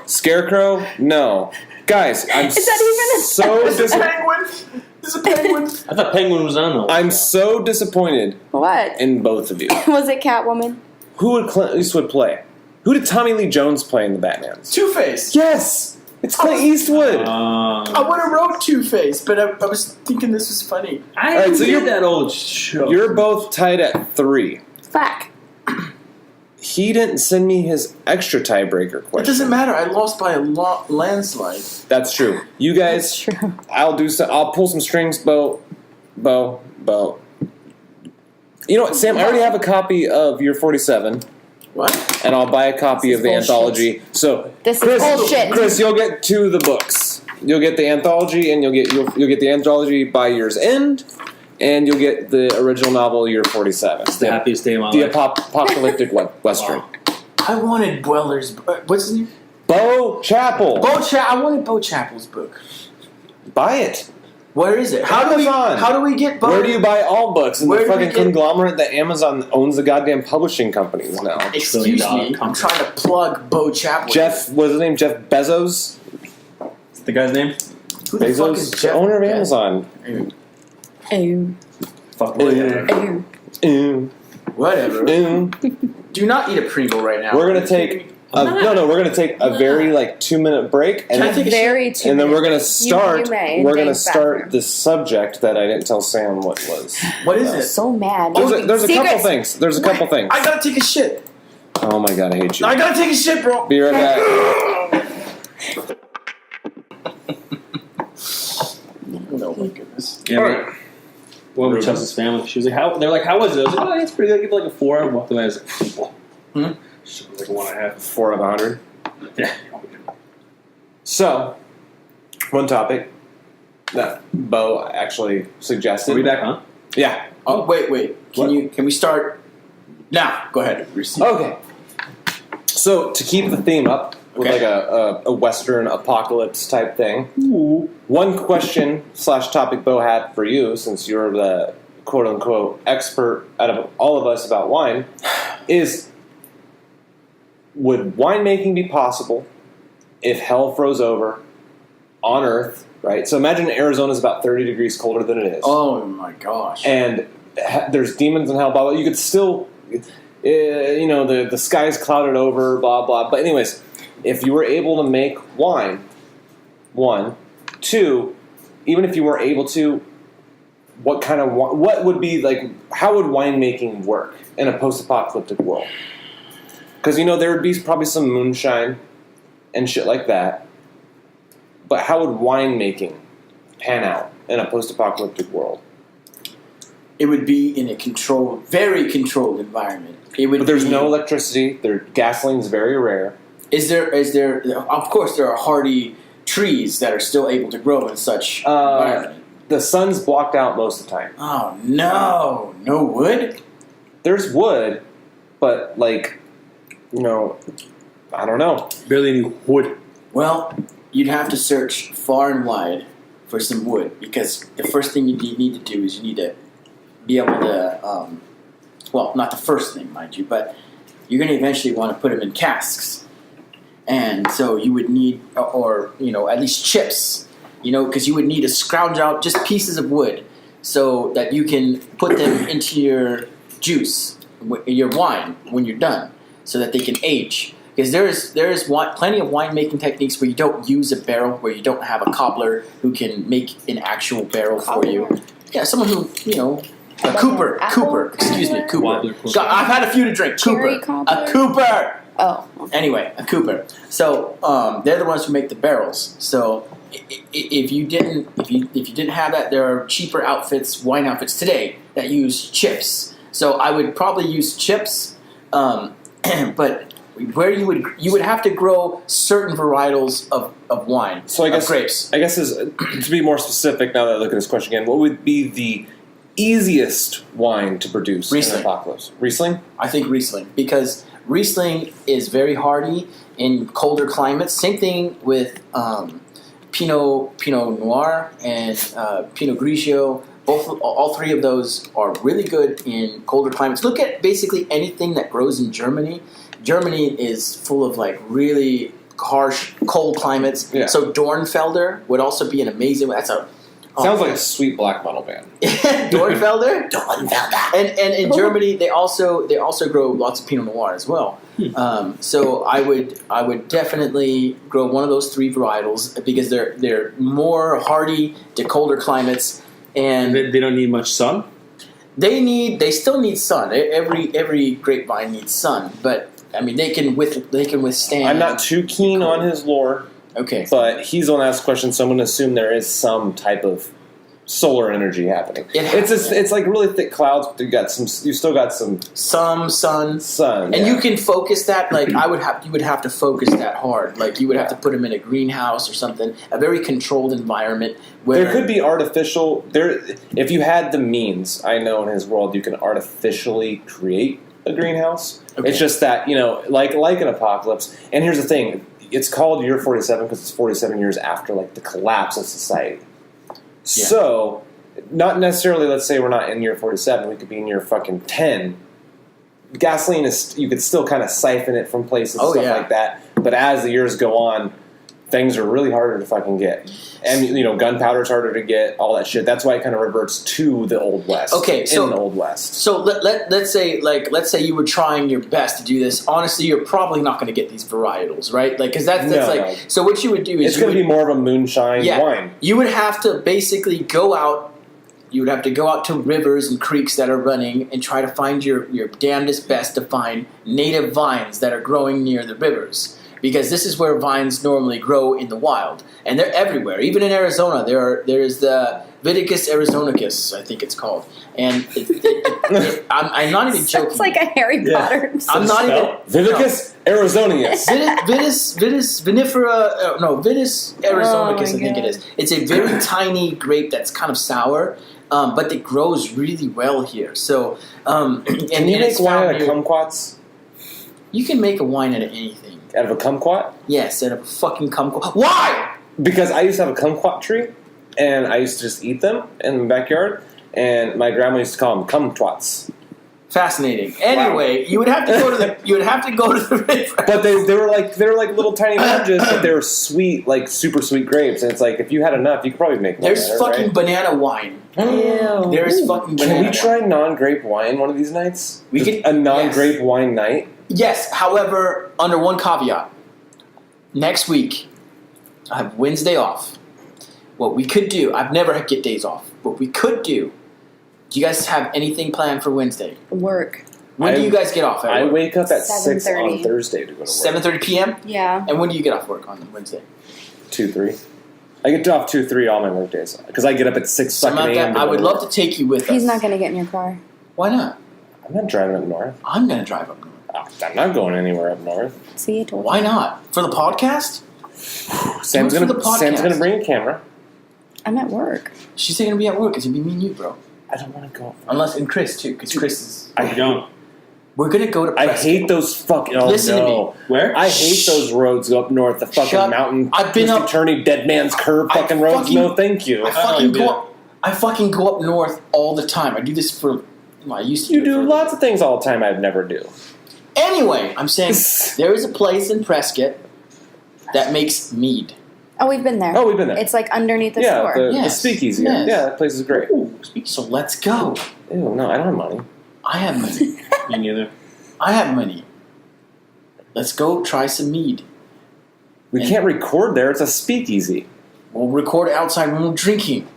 Scarecrow? No. Guys, I'm Is that even a so This is a disappointed. penguin. This is a penguin. I thought Penguin was on though. I'm so disappointed What? in both of you. Was it Catwoman? Who would Clint Eastwood play? Who did Tommy Lee Jones play in the Batmans? Two-Face. Yes! It's Clint Eastwood! I would have wrote Two-Face, but I was thinking this was funny. I All right, so did you're- that old show. You're both tied at 3. Fuck. He didn't send me his extra tiebreaker It question. doesn't matter. I lost by a landslide. That's true. You guys, That's true. I'll pull some strings, Bo. You know what, Sam? I already have a copy of Year 47, What? and I'll buy a copy This of is the bullshit. anthology. So, This is Chris, bullshit. Chris, you'll get 2 of the books. You'll get the anthology, and you'll get the anthology by year's end, and you'll get the original novel, Year 47. It's the happiest day of my The life. apocalyptic-western. I wanted Weller's. What's his name? Bo Chappell. I wanted Bo Chappell's book. Buy it. Where is it? How Amazon. do we get Bo? Where do you buy all books? In Where the do we fucking get- conglomerate that Amazon owns the goddamn publishing companies now. Excuse $1 me. trillion I'm trying to plug Bo Chappell. Jeff, what's his name? Jeff Bezos? What's the guy's name? Who the fuck is Bezos, Jeff? the owner of Bezos? Amazon. Fuck. Whatever. Whatever. Do not eat a Pringle right now. We're gonna take we're gonna take a very 2-minute break, and Can I then, take a Very too. and then we're gonna You start. may in We're gonna Dave's start bathroom. the subject that I didn't tell Sam what was. What is it? So mad. There's a couple Secrets. things. There's a couple things. I gotta take a shit. Oh my god, I hate you. I gotta take a shit, bro. Be right back. Oh my goodness. Yeah, but what with Chelsea's family? She was like, "How?" They're like, "How was it?" I was like, "Oh, it's pretty good. Give it like a 4." I walked away. I was like, So like 1.5. 4 out of 100. Yeah. So, one topic that Bo actually suggested. Are we back on? Yeah. Oh, wait. Can we start now? Go ahead. Okay. So, to keep the theme up with like a Western apocalypse type thing, one question / topic Bo had for you, since you're the quote unquote expert out of all of us about wine, is would winemaking be possible if hell froze over on Earth, right? So imagine Arizona's about 30 degrees colder than it is. Oh my gosh. And there's demons in hell, blah, blah. You could still, the sky's clouded over, blah, blah. But anyways, if you were able to make wine, 1, 2, even if you were able to, what would be like, how would winemaking work in a post-apocalyptic world? Because, there would be probably some moonshine and shit like that. But how would winemaking pan out in a post-apocalyptic world? It would be in a very controlled environment. But there's no electricity. Gasoline's very rare. Is there? Of course, there are hardy trees that are still able to grow in such environment. The sun's blocked out most of the time. Oh no! No wood? There's wood, but I don't know. Barely any wood. Well, you'd have to search far and wide for some wood, because the first thing you need to do is you need to be able to, well, not the first thing, mind you, but you're going to eventually want to put them in casks. And so you would need, or at least chips, because you would need to scrounge out just pieces of wood so that you can put them into your juice, your wine, when you're done, so that they can age. Because there is plenty of winemaking techniques where you don't use a barrel, where you don't have a cobbler who can make an actual barrel for you. Yeah, someone who, a Cooper. Wobbler. God, I've had a few to drink. Cherry Cooper. cobbler? A Cooper! Oh. Anyway, a Cooper. So they're the ones who make the barrels. So if you didn't have that, there are cheaper wine outfits today that use chips. So I would probably use chips, but where you would have to grow certain varietals of wine. So I guess grapes. I guess to be more specific, now that I look at this question again, what would be the easiest wine to produce in an apocalypse? Riesling? I think Riesling, because Riesling is very hardy in colder climates. Same thing with Pinot Noir and Pinot Grigio. All three of those are really good in colder climates. Look at basically anything that grows in Germany. Germany is full of really harsh, cold climates. Yeah. So Dornfelder would also be an amazing. Sounds like a sweet black metal band. Dornfelder. And in Germany they also grow lots of Pinot Noir as well. So I would definitely grow one of those 3 varietals, because they're more hardy to colder climates, and they don't need much sun. They still need sun. Every grapevine needs sun, but I mean they can withstand. I'm not too keen on his lore. Okay. But he's the one that asked the question, so I'm going to assume there is some type of solar energy happening. It's like really thick clouds, but you still got some sun. And you can focus that, you would have to focus that hard. You would have to put them in a greenhouse or something, a very controlled environment where there could be artificial if you had the means. I know in his world you can artificially create a greenhouse. Okay. It's just that, like an apocalypse. And here's the thing. It's called Year 47 because it's 47 years after the collapse of society. Yeah. So, not necessarily, let's say we're not in year 47, we could be in year fucking 10. Gasoline you could still kind of siphon it from places and stuff like that. But as the years go on, things are really harder to fucking get. And, gunpowder's harder to get, all that shit. That's why it kind of reverts to the Old West. Okay, so in the Old West. So let's say you were trying your best to do this. Honestly, you're probably not going to get these varietals, right? Because that's So what you would do is it's going to be more of a moonshine wine. You would have to basically go out. You would have to go out to rivers and creeks that are running and try to find your damnedest best to find native vines that are growing near the rivers. because this is where vines normally grow in the wild, and they're everywhere. Even in Arizona, there is the Viticus arizonicus, I think it's called, and I'm not even joking. Sounds like a Harry Potter. I'm not even Viticus arizonius. Vitis vinifera. No, Vitis arizonicus. I think it is. It's a very tiny grape that's kind of sour, but it grows really well here. So, can you make wine out of kumquats? You can make a wine out of anything. Out of a kumquat? Yes, out of a fucking kumquat. Why? Because I used to have a kumquat tree, and I used to just eat them in the backyard, and my grandma used to call them kumquats. Fascinating. Anyway, you would have to go to the river. But they were like little tiny oranges, but they were sweet, like super sweet grapes. And it's like if you had enough, you could probably make. There's fucking banana wine. There's fucking. Can we try non-grape wine one of these nights? We could a non-grape wine night. Yes, however, under one caveat. Next week, I have Wednesday off. What we could do, I've never get days off. What we could do you guys have anything planned for Wednesday? Work. When do you guys get off? I wake up at 6 7:30. on Thursday to go to work. 7:30 p.m.? Yeah. And when do you get off work on Wednesday? 2, 3. I get off 2, 3 all my work days because I get up at 6 a.m. I would love to take you with us. He's not going to get in your car. Why not? I'm not driving up north. I'm going to drive up north. I'm not going anywhere up north. See, I told you. Why not? For the podcast? Sam's gonna bring a camera. I'm at work. She's going to be at work. It's going to be me and you, bro. I don't want to go. And Chris, too, because Chris is... I don't. We're going to go to Prescott. I hate those fucking... Oh, Listen to me. Where? I hate those roads up north. The fucking mountain... I've been up... Turny, dead man's curve fucking roads. No, thank you. I fucking go up north all the time. I do this for... I used to You do lots of things all the time I'd never do. Anyway, I'm saying there is a place in Prescott that makes mead. Oh, we've been there. Oh, we've been there. It's like underneath the Yeah, store. the speakeasy. Yes. Yeah, that place is great. Ooh, so let's go. Ew, no, I don't have money. I have money. Me neither. I have money. Let's go try some mead. We can't record there. It's a speakeasy. We'll record outside when we're drinking.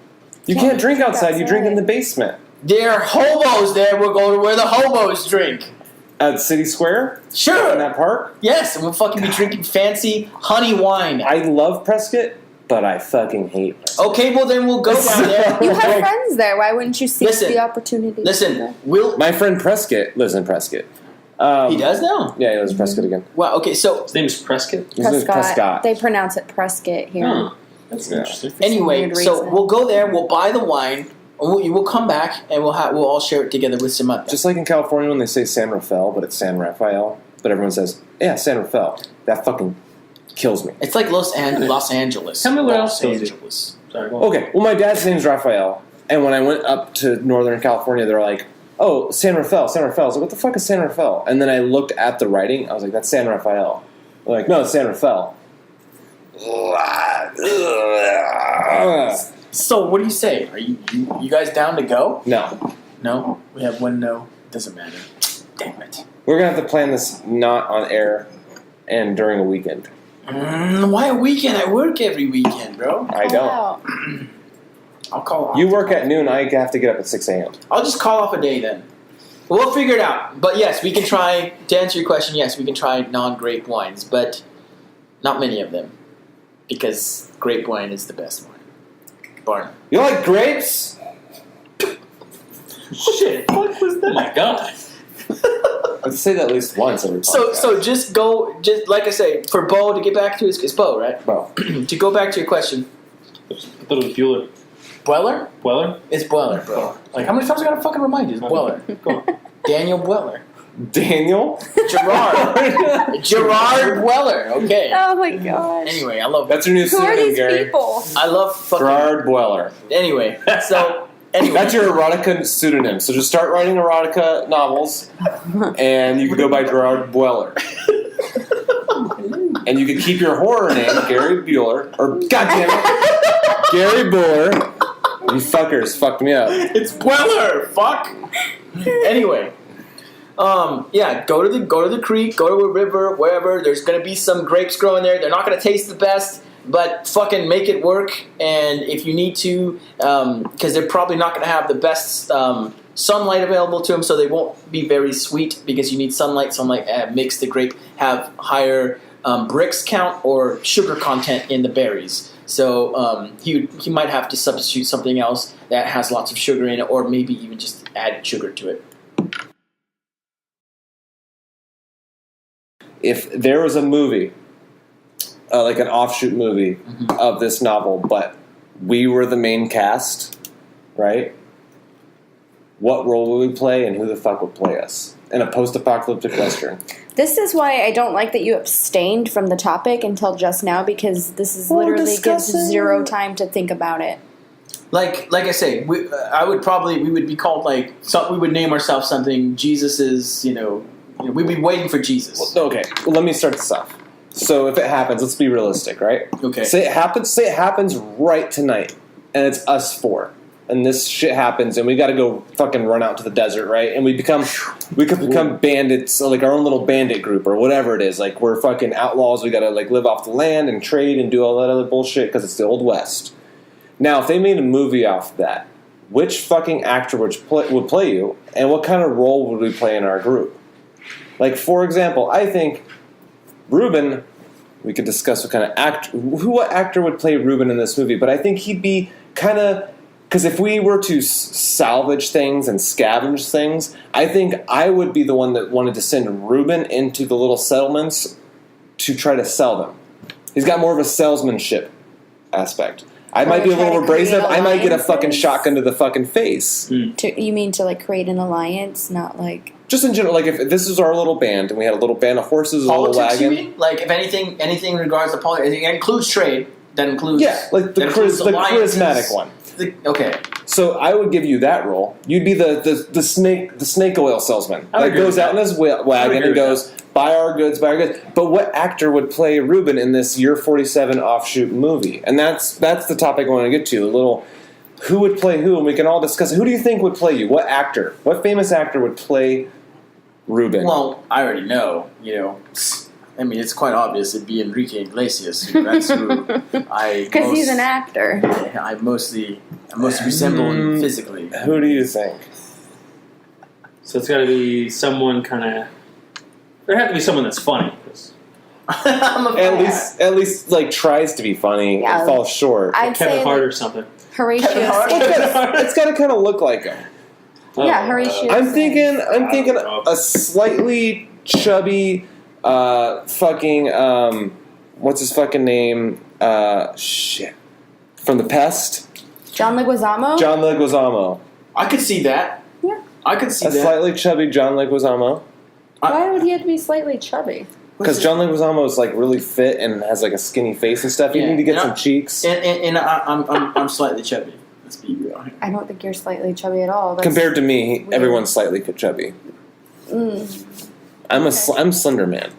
You can't drink outside. You drink in the basement. There are hobos there. We'll go to where the hobos drink. At City Square? Sure. In that park? Yes, and we'll fucking be drinking fancy honey wine. I love Prescott, but I fucking hate Prescott. Okay, well then we'll go down there. You have friends there. Why wouldn't you seize the opportunity? Listen, My friend Prescott lives in Prescott. He does now? Yeah, he lives in Prescott again. Wow, okay, so... His name is Prescott? His name is Prescott. They pronounce it Prescott here. Oh, that's interesting. Anyway, so we'll go there, we'll buy the wine, and we'll come back, and we'll all share it together with some other. Just like in California when they say San Rafael, but it's San Rafael. But everyone says, yeah, San Rafael. That fucking kills me. It's like Los Angeles. Tell me what Los else Angeles. Sorry, go on. Okay, well, my dad's name's Rafael, and when I went up to Northern California, they were like, oh, San Rafael, San Rafael. I was like, what the fuck is San Rafael? And then I looked at the writing, I was like, that's San Rafael. They're like, no, it's San Rafael. So, what do you say? Are you guys down to go? No. No? We have one no. Doesn't matter. Damn it. We're going to have to plan this not on air and during a weekend. Why a weekend? I work every weekend, bro. I don't. I'll call off. You work at noon, I have to get up at 6 a.m. I'll just call off a day then. We'll figure it out. But yes, we can try, to answer your question, yes, we can try non-grape wines, but not many of them. Because grape wine is the best wine. Barn. You like grapes? Shit, what was that? Oh my god. I'd say that at least once every podcast. So just like I say, for Bo, to get back to it's Bo, right? Bo. To go back to your question. I thought it was Bueller. Bweller? Bweller? It's Bweller, bro. Like, how many times I gotta fucking remind you? It's Bweller. Go on. Daniel Bweller. Daniel? Gerard. Gerard Bweller. Okay. Oh my gosh. Anyway, I love That's your new Who are pseudonym, these Gary. people? I love fucking... Gerard Bweller. Anyway, so... Anyway. That's your erotica pseudonym. So just start writing erotica novels, and you can go by Gerard Bweller. And you can keep your horror name, Gary Bueller, or goddamn it, Gary Bueller. You fuckers fucked me up. It's Bweller. Fuck. Anyway, yeah, go to the creek, go to a river, wherever. There's gonna be some grapes growing there. They're not gonna taste the best, but fucking make it work. And if you need to, because they're probably not gonna have the best sunlight available to them, so they won't be very sweet because you need sunlight. Sunlight makes the grape have higher bricks count or sugar content in the berries. So he might have to substitute something else that has lots of sugar in it, or maybe even just add sugar to it. If there was a movie, like an offshoot movie of this novel, but we were the main cast, right? What role would we play, and who the fuck would play us in a post-apocalyptic western? This is why I don't like that you abstained from the topic until just now, because this is literally gives zero time to think about it. Like I say, we would be called we would name ourselves something. Jesus is, we'd be waiting for Jesus. Well, okay, well, let me start this off. So if it happens, let's be realistic, right? Okay. Say it happens right tonight, and it's us four. And this shit happens, and we got to go fucking run out to the desert, right? And we could become bandits, like our own little bandit group or whatever it is. Like, we're fucking outlaws. We got to live off the land and trade and do all that other bullshit because it's the Old West. Now, if they made a movie off that, which fucking actor would play you, and what kind of role would we play in our group? Like, for example, I think Reuben. We could discuss what actor would play Reuben in this movie, but I think he'd be kind of. Because if we were to salvage things and scavenge things, I think I would be the one that wanted to send Reuben into the little settlements to try to sell them. He's got more of a salesmanship aspect. I might be a little abrasive. I might get a fucking shotgun to the fucking face. You mean to create an alliance, not like... Just in general, like if this was our little band and we had a little band of horses, politics, a little wagon. you mean? Like if anything in regards to politics, it includes trade. That includes like the charismatic one. Okay. So I would give you that role. You'd be the snake oil salesman that goes out in his wagon and goes, buy our goods. But what actor would play Reuben in this Year 47 offshoot movie? And that's the topic I want to get to. A little, who would play who? And we can all discuss it. Who do you think would play you? What actor? What famous actor would play Reuben? Well, I already know. I mean, it's quite obvious. It'd be Enrique Iglesias. That's who I because he's an actor. I mostly resemble him physically. Who do you think? So it's got to be someone kind of. There have to be someone that's funny. At least like tries to be funny and falls short. I'd Kevin say Hart or something. Horatio. It's got to kind of look like him. Yeah, Horatio. I'm thinking a slightly chubby. What's his fucking name? Shit. From The Pest? John Leguizamo. I could see that. Yeah. I could see that. A slightly chubby John Leguizamo. Why would he have to be slightly chubby? Because John Leguizamo is really fit and has a skinny face and stuff. You need to get some cheeks. And I'm slightly chubby. Let's be real. I don't think you're slightly chubby at all. Compared to me, everyone's slightly chubby. I'm Slender Man.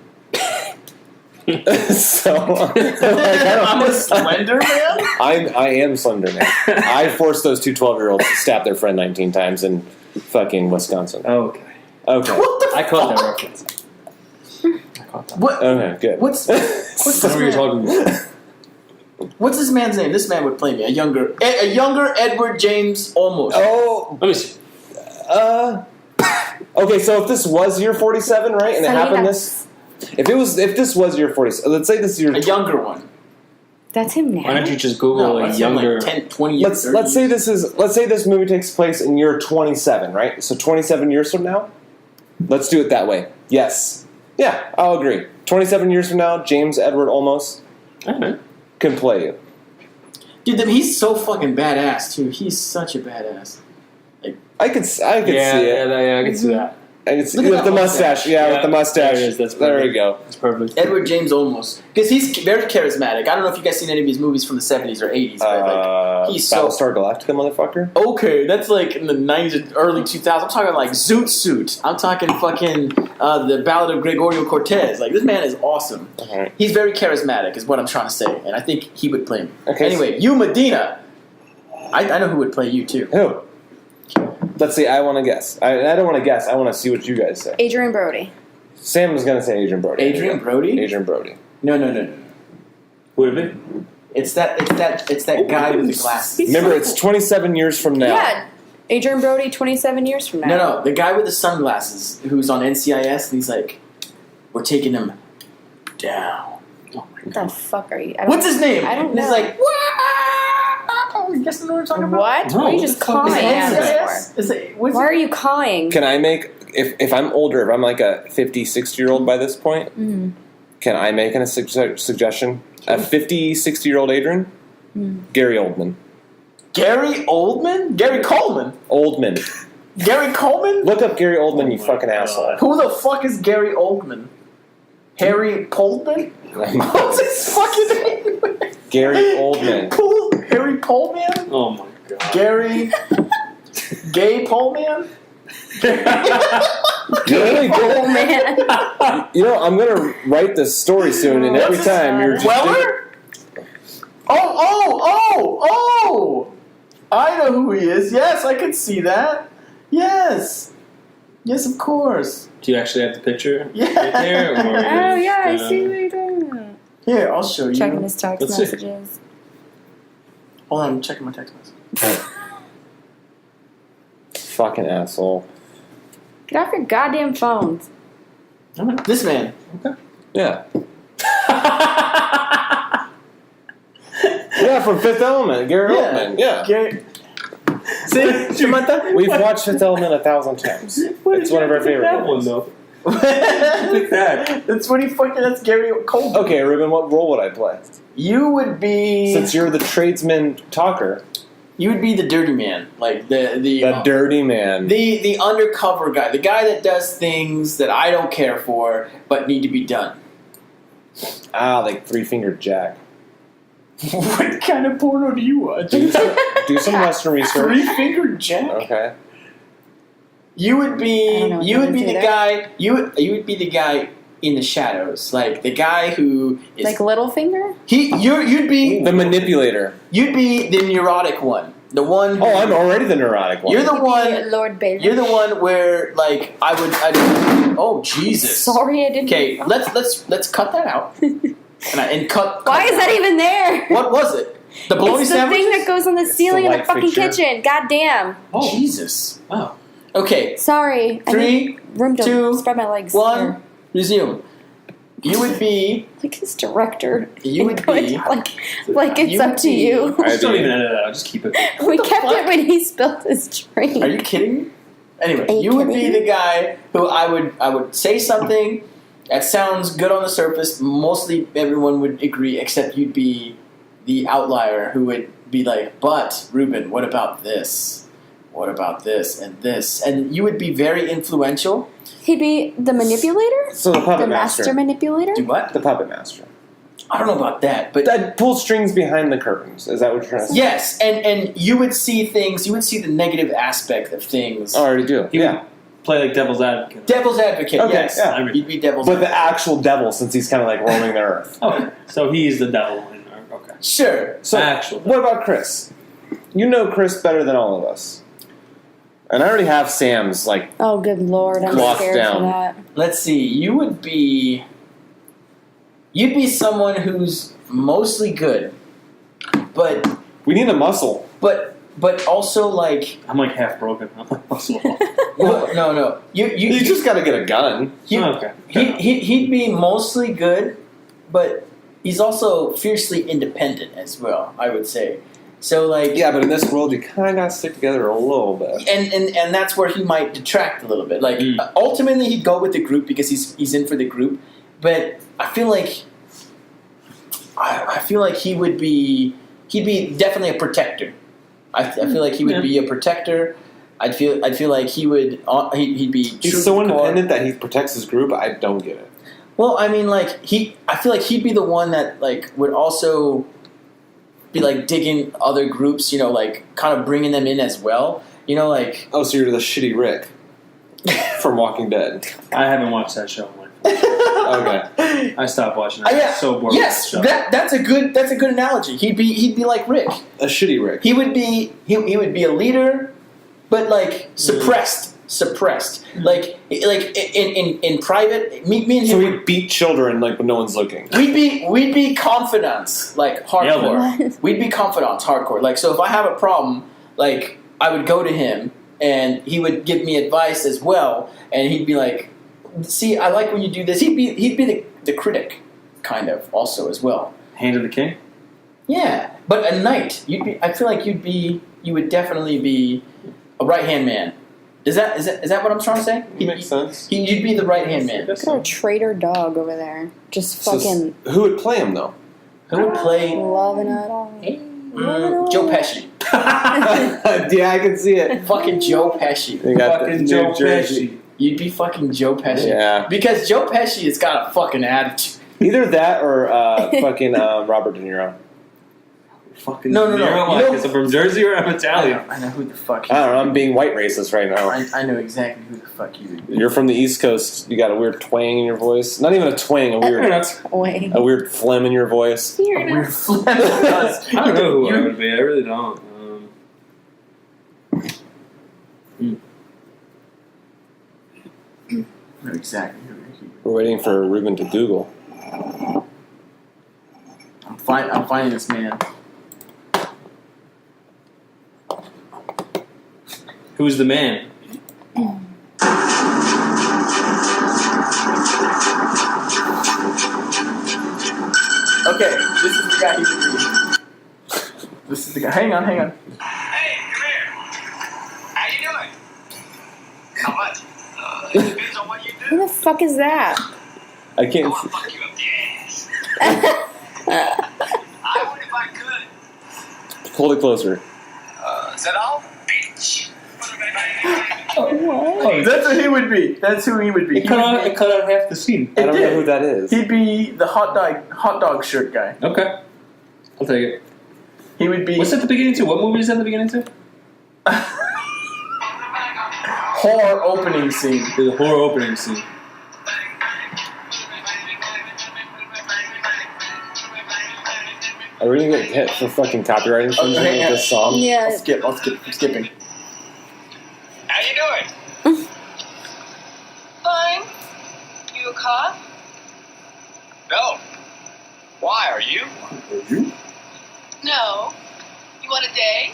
So I'm a Slender Man? I am Slender Man. I forced those two 12-year-olds to stab their friend 19 times in fucking Wisconsin. Okay. What the I caught that reference. What? Okay, good. What's this what you're talking about. What's this man's name? This man would play me. A younger Edward James Olmos. Oh. Let me see. Okay, so if this was Year 47, right, and it happened if this was Year 47, let's say this year... A younger one. That's him now? Why don't you just Google a younger... 10, 20 years, let's say this movie takes place in year 27, right? So 27 years from now? Let's do it that way. Yes. Yeah, I'll agree. 27 years from now, James Edward Olmos can play you. Dude, he's so fucking badass, too. He's such a badass. I could see it. Yeah, I can see that. I can see with the mustache. Yeah, with the mustache. There it is. That's there we go. That's perfect. Edward James Olmos. Because he's very charismatic. I don't know if you guys seen any of his movies from the 70s or 80s, but he's Battlestar Galactica, motherfucker. Okay, that's in the 90s, early 2000s. I'm talking Zoot Suit. I'm talking fucking the Ballad of Gregorio Cortez. This man is awesome. Right. He's very charismatic, is what I'm trying to say, and I think he would play me. Okay, anyway, you Medina. I know who would play you too. Who? Let's see. I want to guess. I don't want to guess. I want to see what you guys say. Adrian Brody. Sam is going to say Adrian Brody. Adrian Brody? Adrian Brody. No. Would have been? It's that guy with the glasses. Remember, it's 27 years from now. Yeah. Adrian Brody, 27 years from now. No. The guy with the sunglasses who's on NCIS, and he's like, we're taking him down. Oh my What god. the fuck are you? I don't, What's his name? I don't And know. he's like, "Wow!" You guess what we're talking about? What? No, what are you what just the fuck is cawing that? at us for? Is it, what's Why it? are you cawing? Can I make if I'm older, if I'm like a 50, 60-year-old by this point, can I make a suggestion? A 50, 60-year-old Adrian? Gary Oldman. Gary Oldman? Gary Coleman? Oldman. Gary Coleman? Look up Gary Oldman, you my fucking God. asshole. Who the fuck is Gary Oldman? Harry Poldman? What's his fucking name? Gary Oldman. Harry Poleman? Oh my god. Gary Gay Poleman? Gary Oh man. You know, I'm gonna write this story soon, and every What's his- time you're just Weller? Oh! I know who he is. Yes, I can see that. Yes. Yes, of course. Do you actually have the picture Yeah. right there? Or Oh yeah, I just, see what you're doing. Here, I'll show you. Checking his text Let's see. messages. Hold on, I'm checking my text message. fucking asshole. Get off your goddamn phones. This man. Yeah. Yeah, from Fifth Element, Gary Oldman. Yeah. Gary. See, Samantha? We've watched Fifth Element 1,000 times. It's one of our favorite That one movies. though. Pick that. That's what he fucking. That's Gary Coleman. Okay, Reuben, what role would I play? You would be. Since you're the tradesman talker, You would be the dirty man, like the dirty man. the undercover guy, the guy that does things that I don't care for but need to be done. Like Three-Fingered Jack. What kind of porno do you watch? Do some Western research. Three-fingered Jack. Okay. You would I don't be know what you that would be means the either. guy you would be the guy in the shadows, like the guy who is Like Littlefinger? you'd be The manipulator. the neurotic one, the one. Who, Oh, I'm already the neurotic one. You're the one. Yeah, Lord Bailey. You're the one where like I'd oh Jesus. Sorry, I didn't. Okay, let's cut that out. And cut. Why is that even there? What was it? The bologna It's the sandwiches? thing that goes on the ceiling in the light fucking fixture. kitchen. God damn. Oh Jesus. Oh. Okay, Sorry. I 3, need room to 2, spread my legs. 1. here. Resume. You would be. Like his director. You would be. Like it's You up would to be- you. Just don't even edit it out. Just keep it. We the kept fuck? it when he spilled his drink. Are you kidding me? Anyway, Are you you would be kidding? the guy who I would say something that sounds good on the surface. Mostly everyone would agree, except you'd be the outlier who would be like, "But Reuben, what about this? What about this and this?" And you would be very influential. He'd be the manipulator? So the puppet The master master. manipulator? Do what? The puppet master. I don't know about that, but That pulls strings behind the curtains. Is that what you're trying to say? yes, and you would see things. You would see the negative aspect of things. I already do. He Yeah. would play like devil's advocate. Devil's advocate. Okay, Yes, yeah. you'd be devil's. But the advocate. actual devil, since he's kind of like roaming the earth. Okay. So he's the devil. In our, okay. Sure. So, Actual what about Chris? You know Chris better than all of us. And I already have Sam's, like, Oh, good lord. I'm Locked scared down. for that. Let's see. You'd be someone who's mostly good, but we need a muscle. also like I'm like half broken. no. You You just got to get a gun. Okay. he'd be mostly good, but he's also fiercely independent as well, I would say. So like Yeah, but in this world, you kind of got to stick together a little bit. and that's where he might detract a little bit. Like ultimately, he'd go with the group because he's in for the group. But I feel like he'd be definitely a protector. I feel like he would be a protector. I'd feel like he would he'd be. He's true so to the core. independent that he protects his group. I don't get it. Well, I mean, like I feel like he'd be the one that like would also be like digging other groups, you know, like kind of bringing them in as well. You know, like Oh, so you're the shitty Rick from Walking Dead. I haven't watched that show. Okay. I stopped watching. I yeah, was so bored. yes, with that show. that's a good analogy. He'd be like Rick. A shitty Rick. He would be a leader, but like suppressed. Like in private, me and So him. we beat children like when no one's looking. We'd be confidants, like hardcore. What? We'd be confidants, hardcore. Like, so if I have a problem, like, I would go to him, and he would give me advice as well, and he'd be like, "See, I like when you do this." He'd be the critic. kind of also as well. Hand of the king. Yeah, but a knight. I feel like you would definitely be a right hand man. Is that what I'm trying to say? It makes sense. You'd be the right hand man. Look at a traitor dog over there. Just fucking Who would play him though? Who would play loving it all. Joe Pesci? Yeah, I can see it. Fucking Joe Pesci. You got Fucking the Joe New Jersey. Pesci. You'd be fucking Joe Pesci. Yeah. Because Joe Pesci has got a fucking attitude. Either that or fucking Robert De Niro. Fucking No. Is it from Jersey or I'm Italian? I know who the fuck. I don't know. I'm being white racist right now. I know exactly who the fuck you would be. You're from the East Coast. You got a weird twang in your voice. Not even a twang. Wait. A weird phlegm in your voice. A weird phlegm. I don't know who I would be. I really don't. I know exactly who he would be. We're waiting for Reuben to Google. I'm finding this man. Who's the man? Okay, this is the guy he would be. This is the guy. Hang on. Hey, come here. How you doing? How much? It depends on what you Who do. the fuck is that? I I can't want see. to fuck you up the ass. I would if I could. Hold it closer. Is that all? Bitch. What? That's what he would be. That's who he would be. It cut out half the scene. I don't know did. who that is. He'd be the hot dog shirt guy. Okay. I'll take it. He would be What's at the beginning too? What movie is at the beginning too? horror opening scene. The horror opening scene. Are we gonna get hit for fucking copyright infringement hang with on. this song? Yeah. I'm skipping. How you doing? Fine. You a cop? No. Why are you? No. You want a day?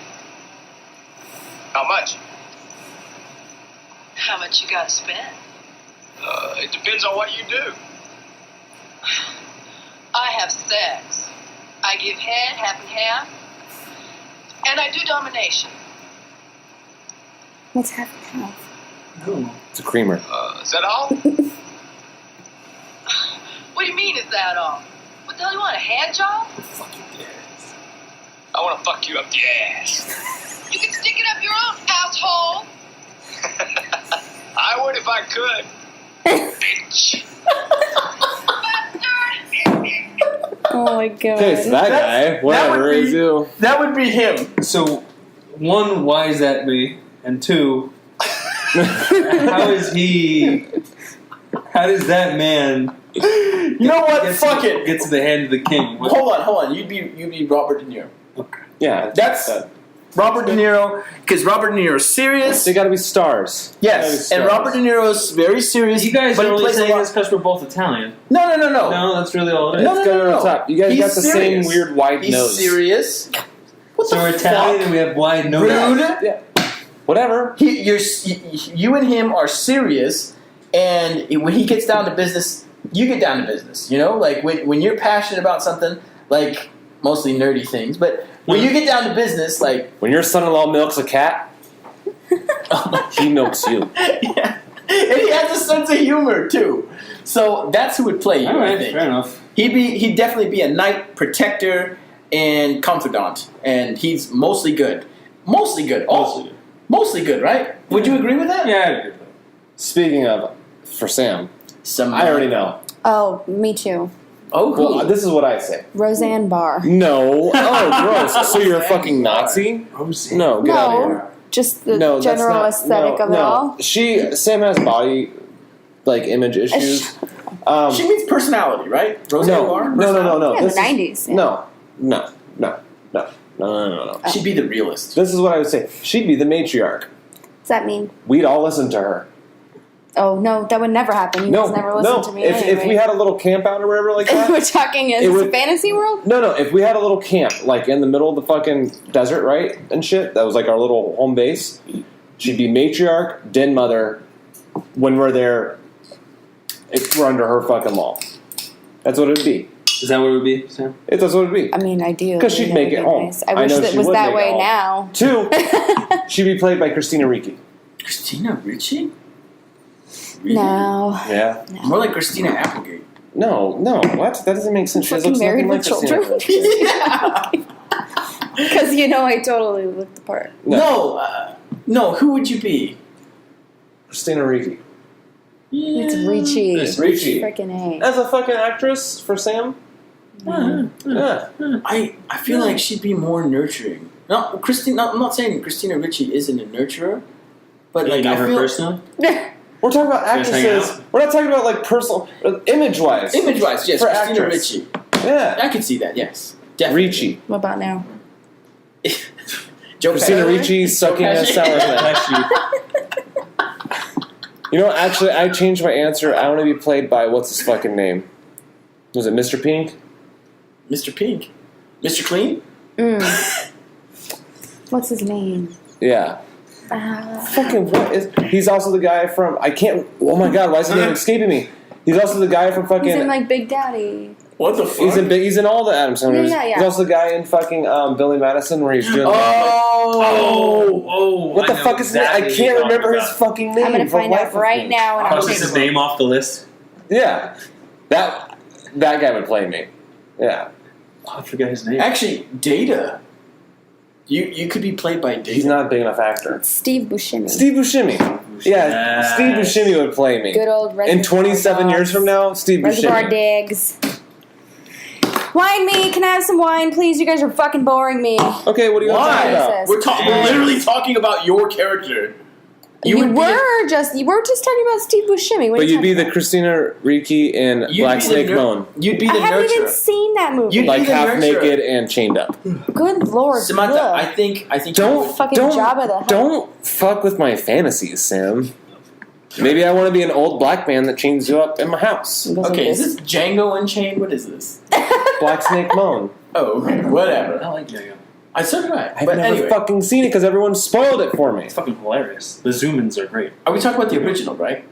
How much? How much you gotta spend? It depends on what you do. I have sex. I give head, half and half. And I do domination. What's happening? It's a creamer. Is that all? What do you mean, is that all? What the hell, you want a hand job? I want to fuck you up the ass. You can stick it up your own asshole. I would if I could. Bitch. Oh my god. Okay, so that guy, whatever, would be- is you. That would be him. So, one, why is that me? And two, how is he? How does that man? You know what? Fuck it. Get to the hand of the king. What- Hold on. You'd be Robert De Niro. Yeah, That's Robert De Niro, because Robert De Niro is serious. They gotta be stars. Yes, and Robert De Niro is very serious. You guys but are he only plays a saying lot- this because we're both Italian. No. No, that's really all it is. No, It's got it on top. You guys He's got the same serious. weird wide He's nose. serious. What So the we're Italian and we have wide noses. Rude. Yeah. Whatever. You and him are serious, and when he gets down to business, you get down to business. You know, like when you're passionate about something, like mostly nerdy things, but when you get down to business, like When your son-in-law milks a cat, he milks you. yeah, and he has a sense of humor too. So that's who would play you. All I right, think. fair enough. He'd definitely be a knight, protector, and confidant, and he's mostly good. Mostly good. Oh, mostly good, right? Would you agree with that? Yeah, I agree with that. Speaking of, for Sam, I already know. Oh, me too. Oh, cool. Well, this is what I say. Roseanne Barr. No. Oh, gross. So you're a fucking Nazi? No, get out of here. No, just the No, that's general not- aesthetic no, of it no. all. Sam has body, image issues. She means personality, right? Roseanne Barr? No. Yeah, in the This is- 90s. Yeah. No. She'd be the realist. This is what I would say. She'd be the matriarch. What's that mean? We'd all listen to her. Oh, no, that would never happen. You guys never listen to me If anyway. we had a little camp out or whatever like that. We're talking It in would- fantasy world? No. If we had a little camp, in the middle of the fucking desert, right, and shit, that was our little home base. She'd be matriarch, den mother. When we're there, we're under her fucking law. That's what it'd be. Is that what it would be, Sam? That's what it would be. I mean, ideally. 'Cause she'd make it home. Nice. I I wish know that she was would that make way it home. now. 2, she'd be played by Christina Ricci. Christina Ricci? Really? No. Yeah. More like Christina Applegate. No, what? That doesn't make sense. She Fucking looks married nothing like with children. Christina. Yeah. Because I totally looked the part. No, who would you be? Christina Ricci. It's Ricci. It's Ricci. Freaking A. As a fucking actress for Sam? Yeah. I feel like she'd be more nurturing. No, I'm not saying Christina Ricci isn't a nurturer, but like You know I her feel personally? We're talking about You guys hang actresses. We're not talking about like personal, image-wise. image-wise, yes, For Christina actress. Ricci. Yeah. I could see that. Yes, definitely. Ricci. What about now? Joe Christina Pesci? Ricci sucking Joe a Pesci. sour cream. Bless you. You know, actually, I changed my answer. I want to be played by what's his fucking name? Was it Mr. Pink? Mr. Pink, Mr. Clean. What's his name? Yeah. Fucking what is? He's also the guy from. I can't. Oh my god! Why is his name escaping me? He's also the guy from fucking. He's in like Big Daddy. What the fuck? He's in all the Adam Sanders. Yeah. He's also the guy in fucking Billy Madison where he's doing. Oh, What the fuck is his name? I can't remember his fucking name. I'm gonna for find life out of right me. now. And I'll Cross his name off the list. Yeah, that guy would play me. Yeah, Oh, I forget his name. Actually, Data. You could be played by Data. he's not a big enough actor. Steve Buscemi. Steve Buscemi. Yeah, Yes. Steve Buscemi would play me. Good old Reservoir In 27 years from now, Steve Reservoir Buscemi. Dogs. Wine me. Can I have some wine, please? You guys are fucking boring me. Okay, what do you want to talk Why? about? We're literally talking about your character. You would be were just talking about Steve Buscemi. What are But you you'd be talking the Christina Ricci in You'd Black be Snake the Moan. You'd be the I haven't even nurturer. seen that movie. You'd Like be the half nurturer. naked and chained up. Good lord. Samantha, ugh. I think you Don't would- Fucking Jabba the Hutt. don't fuck with my fantasies, Sam. Maybe I want to be an old black man that chains you up in my house. Goes like Okay, is this. this Django Unchained? What is this? Black Snake Moan. Oh, whatever. I like Django. I so do I. I've But never anyway, fucking seen it because everyone spoiled it for me. It's fucking hilarious. The zoom-ins are great. are we talking about the original, right?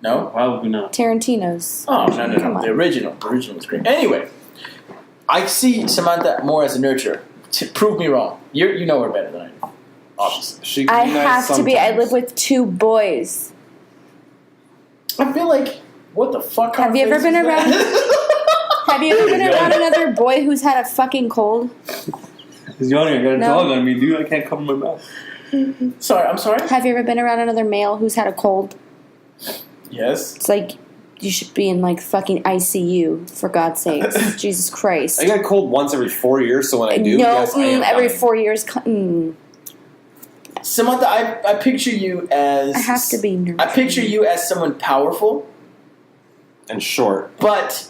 No? Probably not. Tarantino's. Oh, no. Come on. The original. The original was great. Anyway, I see Samantha more as a nurturer. Prove me wrong. You know her better than I do. Obviously. She can I be nice have to be. I sometimes. live with 2 boys. I feel like, what the fuck? Have you ever been around? Have you ever been around another boy who's had a fucking cold? He's yawning. I got a No. dog on me, dude. I can't cover my mouth. Sorry, I'm sorry? Have you ever been around another male who's had a cold? Yes. It's like you should be in like fucking ICU for God's sakes. Jesus Christ. I get a cold once every 4 years, so when I do, No, yes, I am every dying. 4 years. Samantha, I picture you as... I have to be nurturing. I picture you as someone powerful, And short. but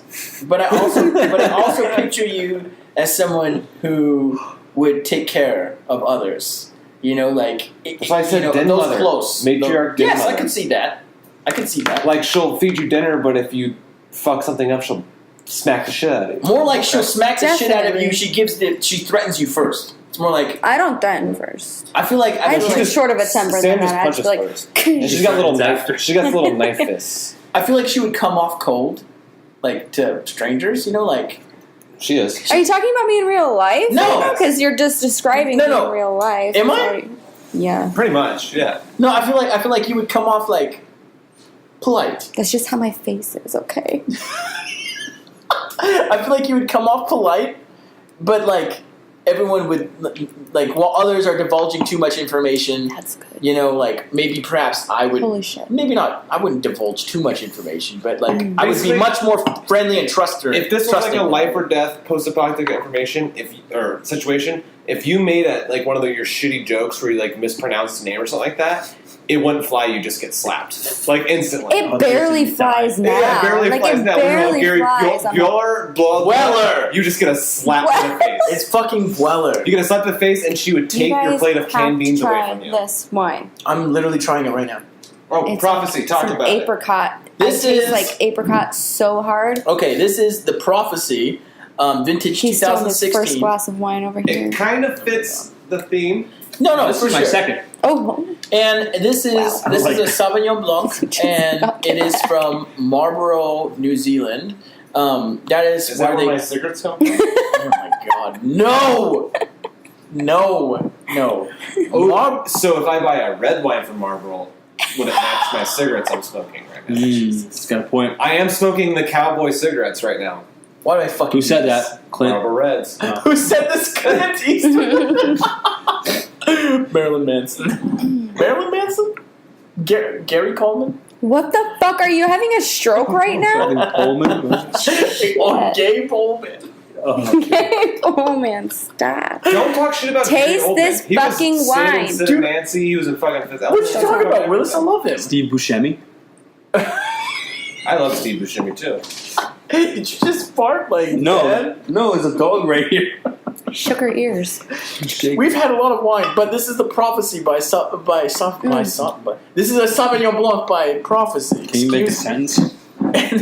I also picture you as someone who would take care of others. You know, like That's why I said den those mother. close. Matriarch den Yes, I mother. could see that. I could see that. Like, she'll feed you dinner, but if you fuck something up, she'll smack the shit out of you. More like she'll smack the shit out of Definitely. you. She threatens you first. It's more like I don't threaten first. I feel like I have feel too like, short of a temper Sam than just that. I punches just be like, first. And she's got little knife. She got little knife fists. I feel like she would come off cold, like to strangers. You know, like She is. Are you talking about me in real life? No. because you're just describing No, me no. in real life. Am I? Like, yeah, Pretty much, yeah. no. I feel like you would come off like polite. that's just how my face is. Okay. I feel like you would come off polite, but like everyone would like while others are divulging too much information. That's good. You know, like maybe perhaps I would. Holy shit. Maybe not. I wouldn't divulge too much information, but like Mm. I would be Basically, much more friendly and trusting. If this was like a life or death post-apocalyptic information, or situation, if you made like one of your shitty jokes where you like mispronounced a name or something like that, it wouldn't fly. You just get slapped like instantly. It barely flies now. Yeah, it barely like flies it now. barely Gary, flies. I'm like, your blood, Weller! you just get a slap to the face. It's fucking Weller. You get a slap to the face, and she would you take your guys plate of have canned to beans away try from you. this wine. I'm literally trying it right now. Oh, It's prophecy! like Talk some about it. apricot. This It tastes is- like apricot so hard. Okay, this is the Prophecy, vintage He's still in his first 2016. glass of wine over here. It kind of fits the theme. No, This for is my sure. second. Oh, And this is Wow. this I like is a Sauvignon Blanc, Just and okay. it is from Marlborough, New Zealand. That is that where where they. my cigarettes come from? Oh my god! No, no, no. Oh, so if I buy a red wine from Marlboro, would it match my cigarettes I'm smoking right now? It's got a point. I am smoking the cowboy cigarettes right now. Why do I fucking? Who said do this? that? Clint. Marlboro Reds. Who said this? Clint Eastwood. Marilyn Manson. Marilyn Manson. Gary Coleman. What the fuck? Are you having a stroke right now? Coleman. Or Gay Coleman. Oh man, stop. Don't talk shit about Taste Gary Oldman. this He was fucking Sid wine. and Sid Dude. and Nancy. He was in fucking Fifth What you Element. talking about, Willis? I love him. Steve Buscemi. I love Steve Buscemi too. Did you just fart like that? No, it's a dog right here. Shook her ears. We've had a lot of wine, but this is the prophecy by this is a Sauvignon Blanc by prophecy. Can you make a Excuse sentence? me.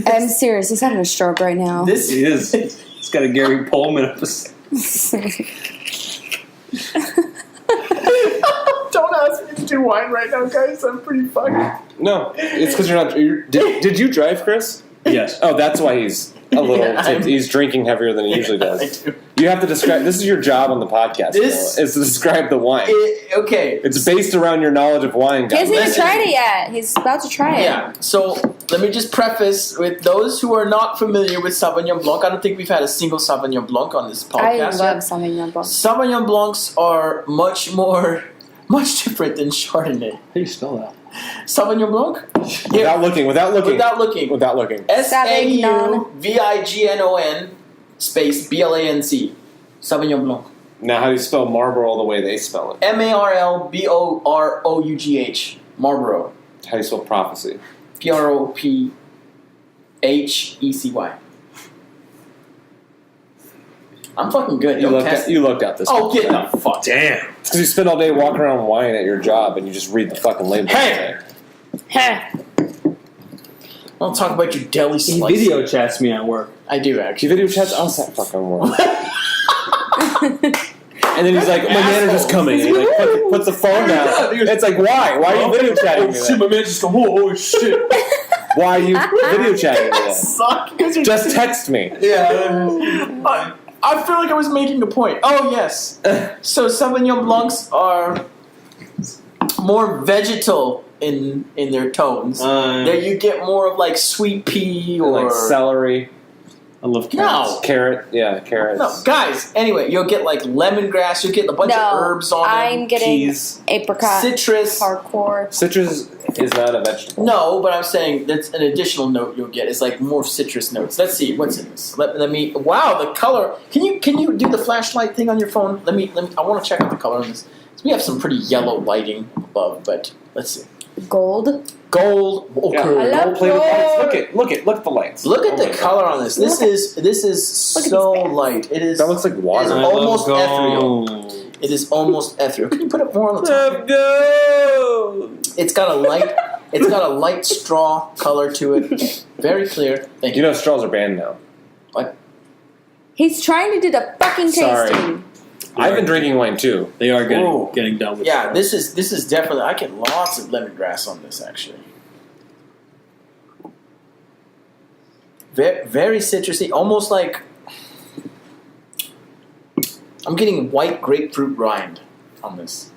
I'm serious. He's having a stroke right now. This He is. It's got a Gary Pullman episode. Don't ask me to do wine right now, guys. I'm pretty fucked. No, it's because you're not. Did you drive, Chris? Yes. Oh, that's why he's a little. Yeah, he's drinking heavier than he usually does. I do. You have to describe. This is your job on the podcast. This- is to describe the wine. Okay. It's based around your knowledge of wine. He hasn't even Listen. tried it yet. He's about to try it. Yeah. So let me just preface with those who are not familiar with Sauvignon Blanc. I don't think we've had a single Sauvignon Blanc on this podcast. I yet. love Sauvignon Blanc. Sauvignon Blancs are much different than Chardonnay. How do you spell that? Sauvignon Blanc? Without looking. Without looking. SAUVIGNON space BLANC. Sauvignon Blanc. Now, how do you spell Marlboro the way they spell it? MARLBOROUGH. Marlboro. How do you spell prophecy? PROPHECY. I'm fucking good. You Don't looked test at, you looked at this. Oh, get the fuck. Damn. It's because you spend all day walking around wine at your job and you just read the fucking label. Hey! Heh. Don't talk about your deli He slice. video chats me at work. I do She actually. video chats us that fucking work. And then he's like, my manager's coming. And he like puts the phone down. It's like, why? Why are you video chatting me? my manager's going, holy shit. Why are you video chatting me? Suck. Just text me. Yeah. I feel like I was making a point. Oh yes. So Sauvignon Blancs are more vegetal in their tones. There you get more of like sweet pea or Like celery, I love carrots. No. carrot. Yeah, carrots. No, guys. Anyway, you'll get like lemongrass. You'll get a bunch of herbs on I'm them. getting Peas. apricot. Citrus. Hardcore. Citrus is not a vegetable. No, but I'm saying that's an additional note you'll get. It's like more citrus notes. Let's see what's in this. Let me. Wow, the color. Can you do the flashlight thing on your phone? Let me. I want to check out the color on this. So we have some pretty yellow lighting above, but let's see. Gold. Gold. Okay. Yeah. I love Don't play with lights. gold. Look at the lights. Look at Oh the my God. color on this. This Look is Look at so these fans. light. It is. That looks like water. It's I almost love ethereal. gold. It is almost ethereal. Can you put it more on the top? No. It's got a light. It's got a light straw color to it. Very clear. Thank You you. know straws are banned now. He's trying to do the fucking Sorry. tasting. I've been drinking wine too. They are Whoa. getting done with Yeah, it. this is definitely. I get lots of lemongrass on this actually. Very, very citrusy, almost like I'm getting white grapefruit rind on this.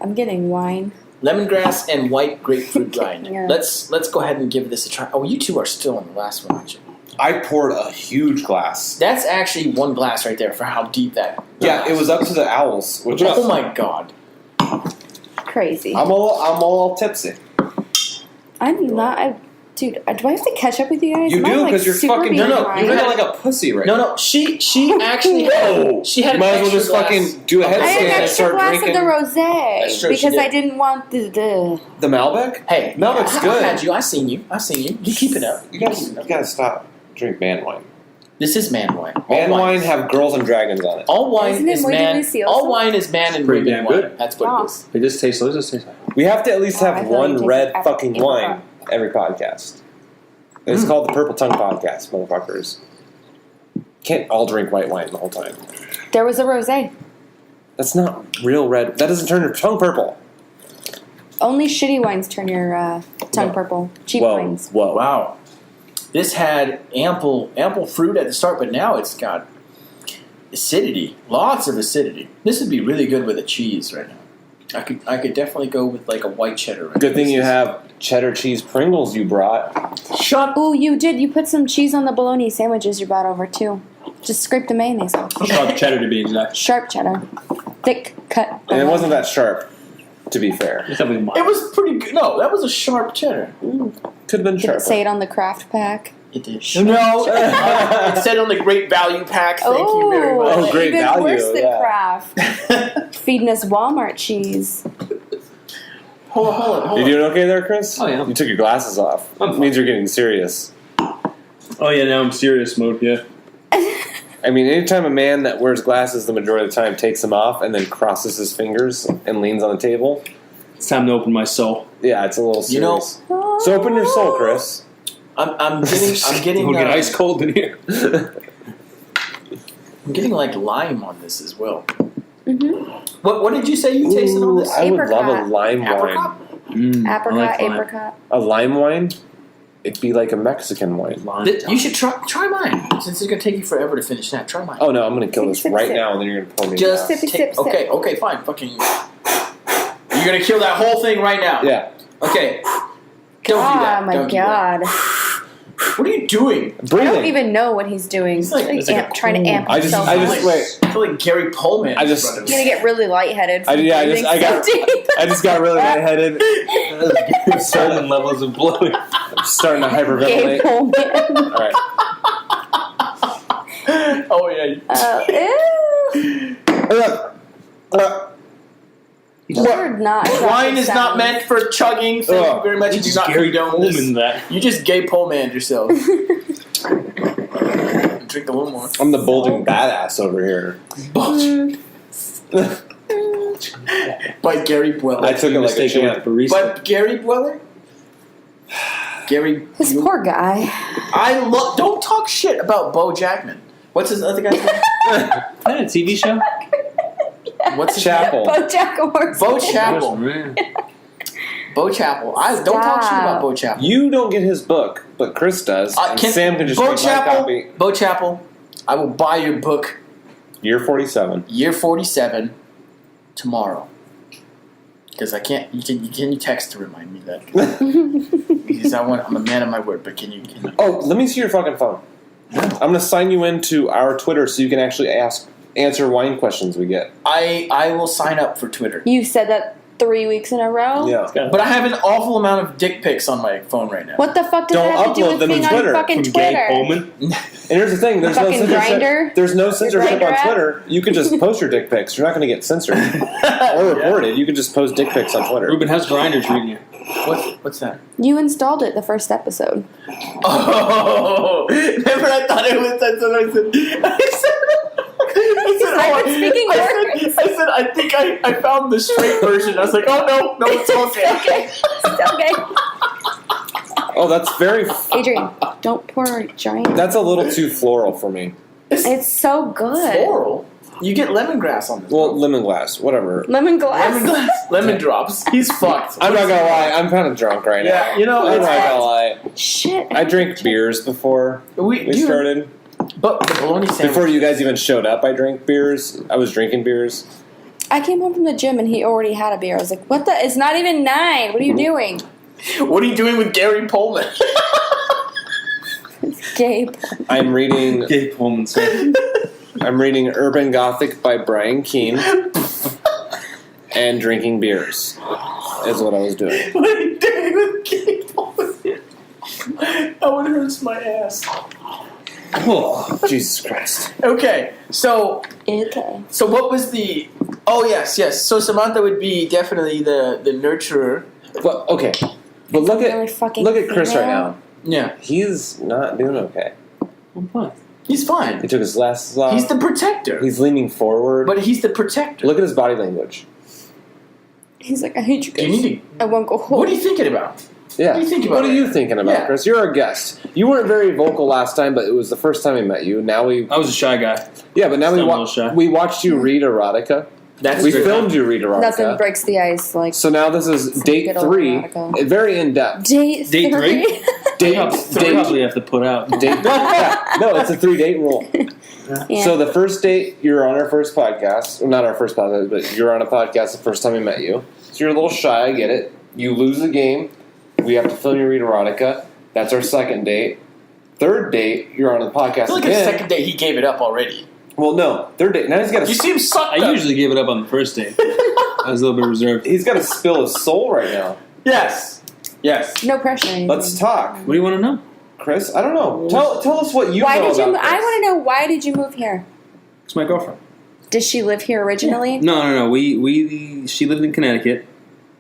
I'm getting wine. Lemongrass and white grapefruit rind. Yeah. Let's go ahead and give this a try. Oh, you two are still on the last one, aren't you? I poured a huge glass. That's actually one glass right there for how deep that. Yeah, it was up to the owls. Which Oh my god! Crazy. I'm all tipsy. I'm not. Dude, do I have to catch up with you guys? You Am I, do like, because you're super fucking. No, behind? you You're had- like a pussy right No, now. no, she actually had. She had. You might an as well extra just glass. fucking do a I had headstand an and extra start glass drinking of the rosé That's true, she because did. I didn't want the. the Malbec. Hey, Malbec's I good. had you. I seen you. You keep it up. You gotta stop. Drink man wine. This is man wine. All Man wine wines- have girls and dragons on it. All wine Isn't it is muy man. delicioso? All wine is man and Pretty women damn wine. good. That's what it is. It just tastes. Let's just taste that. We have to at least Oh, I have feel like one it red tastes fucking apricot. wine every podcast. It's called the Purple Tongue Podcast, motherfuckers. Can't all drink white wine the whole time. There was a rosé. That's not real red. That doesn't turn your tongue purple. Only shitty wines turn your tongue Whoa. purple. Cheap Whoa, wines. whoa. Wow. This had ample fruit at the start, but now it's got acidity, lots of acidity. This would be really good with a cheese right now. I could definitely go with like a white cheddar. Right? Good thing you have cheddar cheese Pringles you brought. Shut. Ooh, you did. You put some cheese on the bologna sandwiches you brought over too. Just scrape the mayonnaise off. Sharp cheddar to be exact. Sharp cheddar, thick cut. And it wasn't that sharp, to be fair. It's definitely mine. It was pretty good. No, that was a sharp cheddar. Could have been Did sharper. it say it on the craft pack? It did. No, it said on the Great Value Pack. Thank you very much. Oh, great even value, worse than yeah. Kraft. Feeding us Walmart cheese. Hold on. You doing okay there, Chris? Oh, yeah. You took your glasses off. I'm It fine. means you're getting serious. Oh yeah, now I'm serious mode. Yeah. I mean, anytime a man that wears glasses the majority of the time takes them off and then crosses his fingers and leans on the table, It's time to open my soul. yeah, it's a little You know- serious. So open your soul, Chris. I'm getting. We'll get ice cold in here. I'm getting like lime on this as well. Mm-hmm. What did you say you tasted on this? I would love a Apricot. lime wine. Apricot? Apricot, I like lime. apricot. A lime wine? It'd be like a Mexican wine. Lime. You should try mine. Since it's gonna take you forever to finish that, try mine. Oh no, I'm gonna kill this Sip, right sip. now, and then you're gonna pour me. Just a glass. Sip, sip, sip. okay, fine. Fucking. You're gonna kill that whole thing right now. Yeah. Okay. Don't do that. Oh my Don't do that. god. What are you doing? I Breathing. don't even know what he's doing. It's like- it's like a trying to amp I just- himself I up. just- wait. I feel like Gary Pullman. I in just- front of He's me. gonna get really lightheaded. I got got really lightheaded. Certain levels of blowing. I'm starting to Gay hyperventilate. Pullman. All right. Oh yeah. Ew. Those are not Wine is not sounds. meant for chugging. Thank you very much. You do not Gary condone Coleman this. that. You just gay Pullman yourself. Drink a little more. I'm the bulging badass over here. By Gary Bweller. I took it like a champ. barista. But Gary Bweller? Gary. This poor guy. Don't talk shit about Bo Jackman. What's his other guy's name? Is that a TV show? What's his Chapel. Bo Jackman. Bo Chappell. Man. Bo Chappell. Don't talk shit about Bo Chappell. You don't get his book, but Chris does. And Sam can just Bo read my copy. Bo Chappell, I will buy your book, Year 47. Year 47, tomorrow. Because I can't. Can you text to remind me that? Because I'm a man of my word. But can you? Oh, let me see your fucking phone. I'm going to sign you into our Twitter so you can actually answer wine questions we get. I will sign up for Twitter. You said that 3 weeks in a row? Yeah. But I have an awful amount of dick pics on my phone right now. What the fuck does Don't that have to do upload with them to being on Twitter. fucking From Gay Twitter? Coleman. And here's the thing, there's no Fucking censorship. Grindr? There's no censorship Grindr on app? Twitter. You can just post your dick pics. You're not going to get censored or reported. You can just post dick pics on Twitter. Reuben, how's Grindr treating you? What's that? You installed it the first episode. Oh, remember I thought it was. That's what I said. I've been speaking words. I said, I think I found the straight version. I was like, oh no, it's okay. It's okay. Oh, that's very... Adrian, don't pour a giant. That's a little too floral for me. It's so good. Floral. You get lemongrass on this. Well, bro. lemongrass, whatever. Lemon glass. Lemon drops. He's fucked. I'm not going to lie. I'm kind of drunk right Yeah, now. you know, I'm it's not going to lie. Shit. I drank beers before we started. But the bologna sandwich. Before you guys even showed up, I drank beers. I was drinking beers. I came home from the gym and he already had a beer. I was like, what the? It's not even 9. What are you doing? What are you doing with Gary Pullman? Gabe. I'm reading Gay Coleman. I'm reading Urban Gothic by Brian Keene and drinking beers is what I was doing. What are you doing with Gary Pullman? That one hurts my ass. Oh, Jesus Christ. Okay, so what was the... Oh, yes. So Samantha would be definitely the nurturer. Well, okay. But look Really at fucking Chris right female. now. Yeah. He's not doing okay. What? He's fine. He took his glasses off. He's the protector. He's leaning forward. But he's the protector. Look at his body language. He's like, I hate you Do guys. you need I won't go to... home. What are you thinking about? Yeah. What do you think about What are it? you thinking about, Yeah. Chris? You're our guest. You weren't very vocal last time, but it was the first time we met you. Now we... I was a shy guy. Yeah, but now Still a little shy. we watched you read erotica. That's We true. filmed you read erotica. Nothing breaks the ice like So now this is date good old 3. erotica. Very in-depth. date Date 3. Date, probably have to put out. date. Yeah, no, it's a 3-date rule. Yeah. So the first date, you're on our first podcast. Well, not our first podcast, but you're on a podcast the first time we met you. So you're a little shy, I get it. You lose the game. We have to film your read erotica. That's our second date. Third date, you're on the podcast I feel like again. the second date he gave it up already. Well, no. Third date. Now he's got to... You seem sucked I up. usually give it up on the first date. I was a little bit reserved. He's got to spill his soul right now. Yes. No pressure. Or anything. Let's talk. What do you want to know? Chris, I don't know. Tell us what you Why know did you? about this. I want to know, why did you move here? It's my girlfriend. Did she live here originally? No. She lived in Connecticut.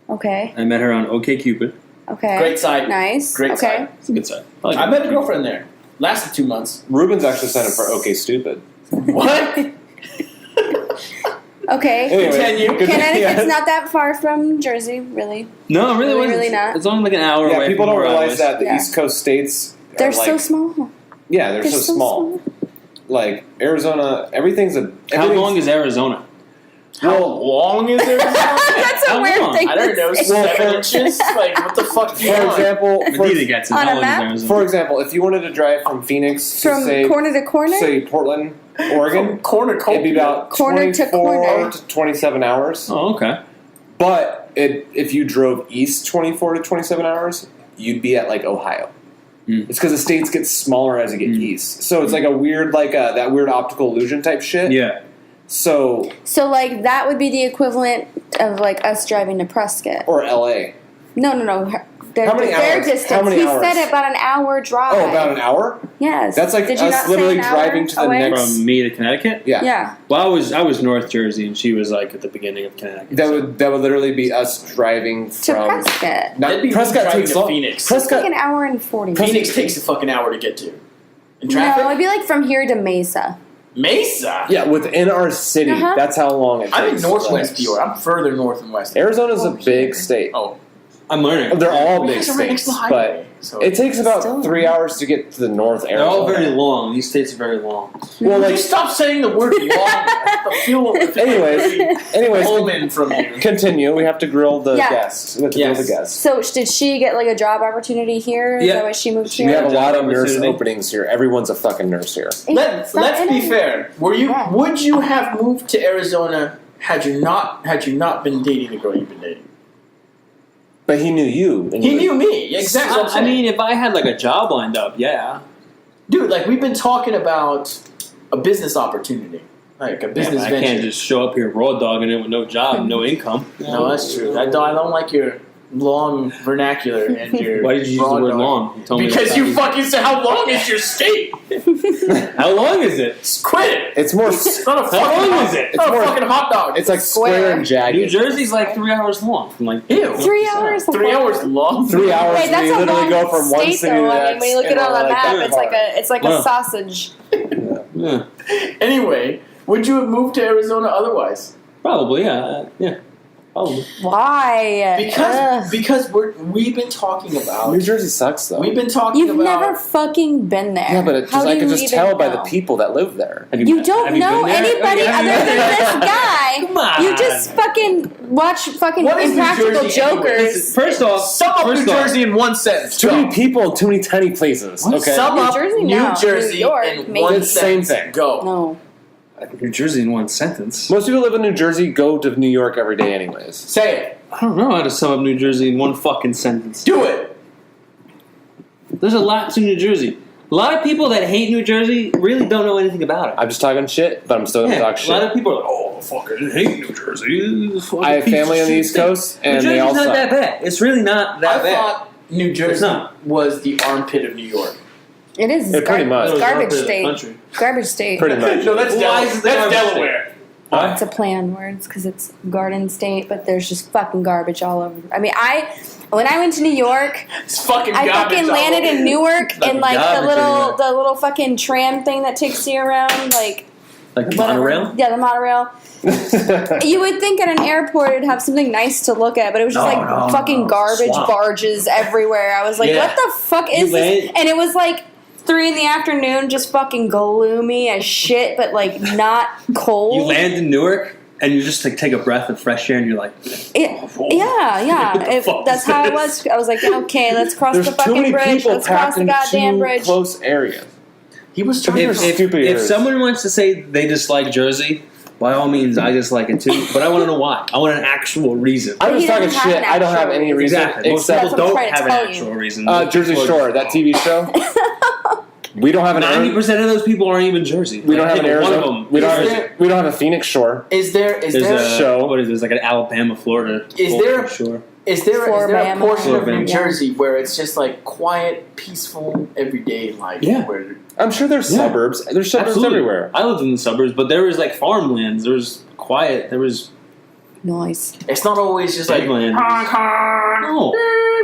Okay. I met her on OkCupid. Okay. Great site. Nice. Great okay. site. It's a good site. I met a girlfriend there. Lasted 2 months. Ruben's actually signed up for OK Stupid. What? Okay. Anyway, Connecticut's yeah. not that far from Jersey, really. No, it really wasn't. Really not. It's only like an hour away. Yeah, people from don't where I realize was. that the Yeah. East Coast states They're are so small. Yeah, they're so small. Like Arizona, everything's a. How long is Arizona? How long is it? That's a How weird long? thing. I don't know, to say. 7 inches? Like, what the fuck do you For want? example, Medina gets it. On a How long is map? Arizona? for example, if you wanted to drive from Phoenix to From say corner to corner? Portland, Oregon, Corner it'd be about Corner to 24 corner. to 27 hours. Oh, okay. But if you drove east 24 to 27 hours, you'd be at like Ohio. Mm. It's because the states get smaller as you get east, so it's like a weird, that weird optical illusion type shit. Yeah. So So, like, that would be the equivalent of, like, us driving to Prescott. or LA. No. Their, How many their hours? distance. How many he hours? said about an hour drive. Oh, about an hour? Yes. That's like Did you us not say literally an hour driving to the away? next- From me to Connecticut? Yeah. Yeah. Well, I was North Jersey, and she was like at the beginning of Connecticut. That would literally be us driving To from Prescott. Not, That'd be Prescott driving takes to long. Phoenix. It's like Prescott. an hour and 40 minutes. Phoenix takes a fucking hour to get to. In traffic? No, it'd be like from here to Mesa. Mesa? Yeah, within our city, Uh-huh. that's how long it takes. I'm in Northwest Like, New York. I'm further north and west. Arizona's a Oh, big shit. state. Oh. I'm learning. They're all You big guys are right next states, to the but highway. So. it takes about Still. 3 hours to get to the north They're Arizona. all very long. These states are very long. Well, Would like, you stop saying the word long? I feel anyways, Omen from you. continue. We have to grill the Yeah. guests. We have to grill the guests. So, did she get, like, a job opportunity here? Is Yeah. that why she moved She We here? have a lot of nurse opportunity. openings here. Everyone's a fucking nurse here. Let's be fair. Yeah. Would you have moved to Arizona had you not been dating the girl you've been dating? But he knew you. And He you- knew me. Exactly. what I'm I saying. mean, if I had like a job lined up, yeah. Dude, like we've been talking about a business opportunity, like a business I venture. can't just show up here raw dogging it with no job, no income. No, that's true. I don't like your long vernacular and your. Why did you use the broad word dog. long? You told me Because that. you fucking said, "How long is your state?" How long is it? Just quit it. It's more. It's not a How fucking. long is it? It's not It's a more- fucking hot dog. It's like square and jagged. New Jersey's like 3 hours long. From like Ew. 3 hours? 3 hours long. 3 hours. Wait, that's we a literally long go from one state, city to though. the I next. mean, when you look at and it on we're the like map, that it's like Wow. a sausage. yeah, Anyway, would you have moved to Arizona otherwise? probably yeah. Probably. Why? Because we've been talking about. New Jersey sucks though. We've been talking You've about. never fucking been there. Yeah, but it How just, do I can you just even tell by know? the people that live there. Have You don't have know been there? anybody Have you other been than there? this guy. Come on. You just fucking watch fucking What is New Impractical Jersey anyway? Jokers. First off, Sum up New Jersey in one sentence. Too Go. many people, too many tiny places. Okay. Sum New up Jersey? New No. Jersey New York, in maybe. one It's the same sentence. thing. Go. No. New Jersey in one sentence. Most people live in New Jersey go to New York every day, anyways. Say it. I don't know how to sum up New Jersey in one fucking sentence. Do it. There's a lot to New Jersey. A lot of people that hate New Jersey really don't know anything about it. I'm just talking shit, but I'm still gonna talk A lot shit. of people are like, oh, fucking hate New Jersey. I have family on the East Coast, New and Jersey's they all not suck. that bad. It's really not that I bad. thought New It's Jersey not. was the armpit of New York. It is. Yeah, pretty much. It's garbage It's state. country. Garbage state. Pretty much. No, that's, Why is it that's garbage Delaware. It's a play on words because it's Garden State, but there's just fucking garbage all over. I mean, when I went to New York, It's fucking I garbage fucking all landed over. in Newark Fucking in like garbage everywhere. the little fucking tram thing that takes you around, like Like the whatever. monorail? Yeah, the monorail. You would think at an airport it'd have something nice to look at, but it was just fucking garbage Swamp. barges everywhere. I was like, Yeah. what the fuck is this? And it was like 3 PM, just fucking gloomy as shit, but like not cold. You land in Newark? and you just like take a breath of fresh air, and you're like, That's how I was. I was like, okay, let's cross the fucking bridge. Let's cross the goddamn bridge. Close area. He was trying if someone wants to say they dislike Jersey, by all means, I dislike it too. But I want to know why. I want an actual reason. I'm just talking shit. I don't have any reason. Exactly. Most people don't have an actual reason. Jersey Shore, that TV show. We don't have an 90% of those people aren't even Jersey. We don't have an Arizona. We don't have a Phoenix Shore. Is there a show? What is this? Like an Alabama, Florida? Shore? Is there a portion of New Jersey where it's just like quiet, peaceful, everyday life? Yeah. Where I'm sure there's suburbs. There's suburbs everywhere. I lived in the suburbs, but there was like farmlands. There was quiet. There was noise. It's not always just like honk honk. No.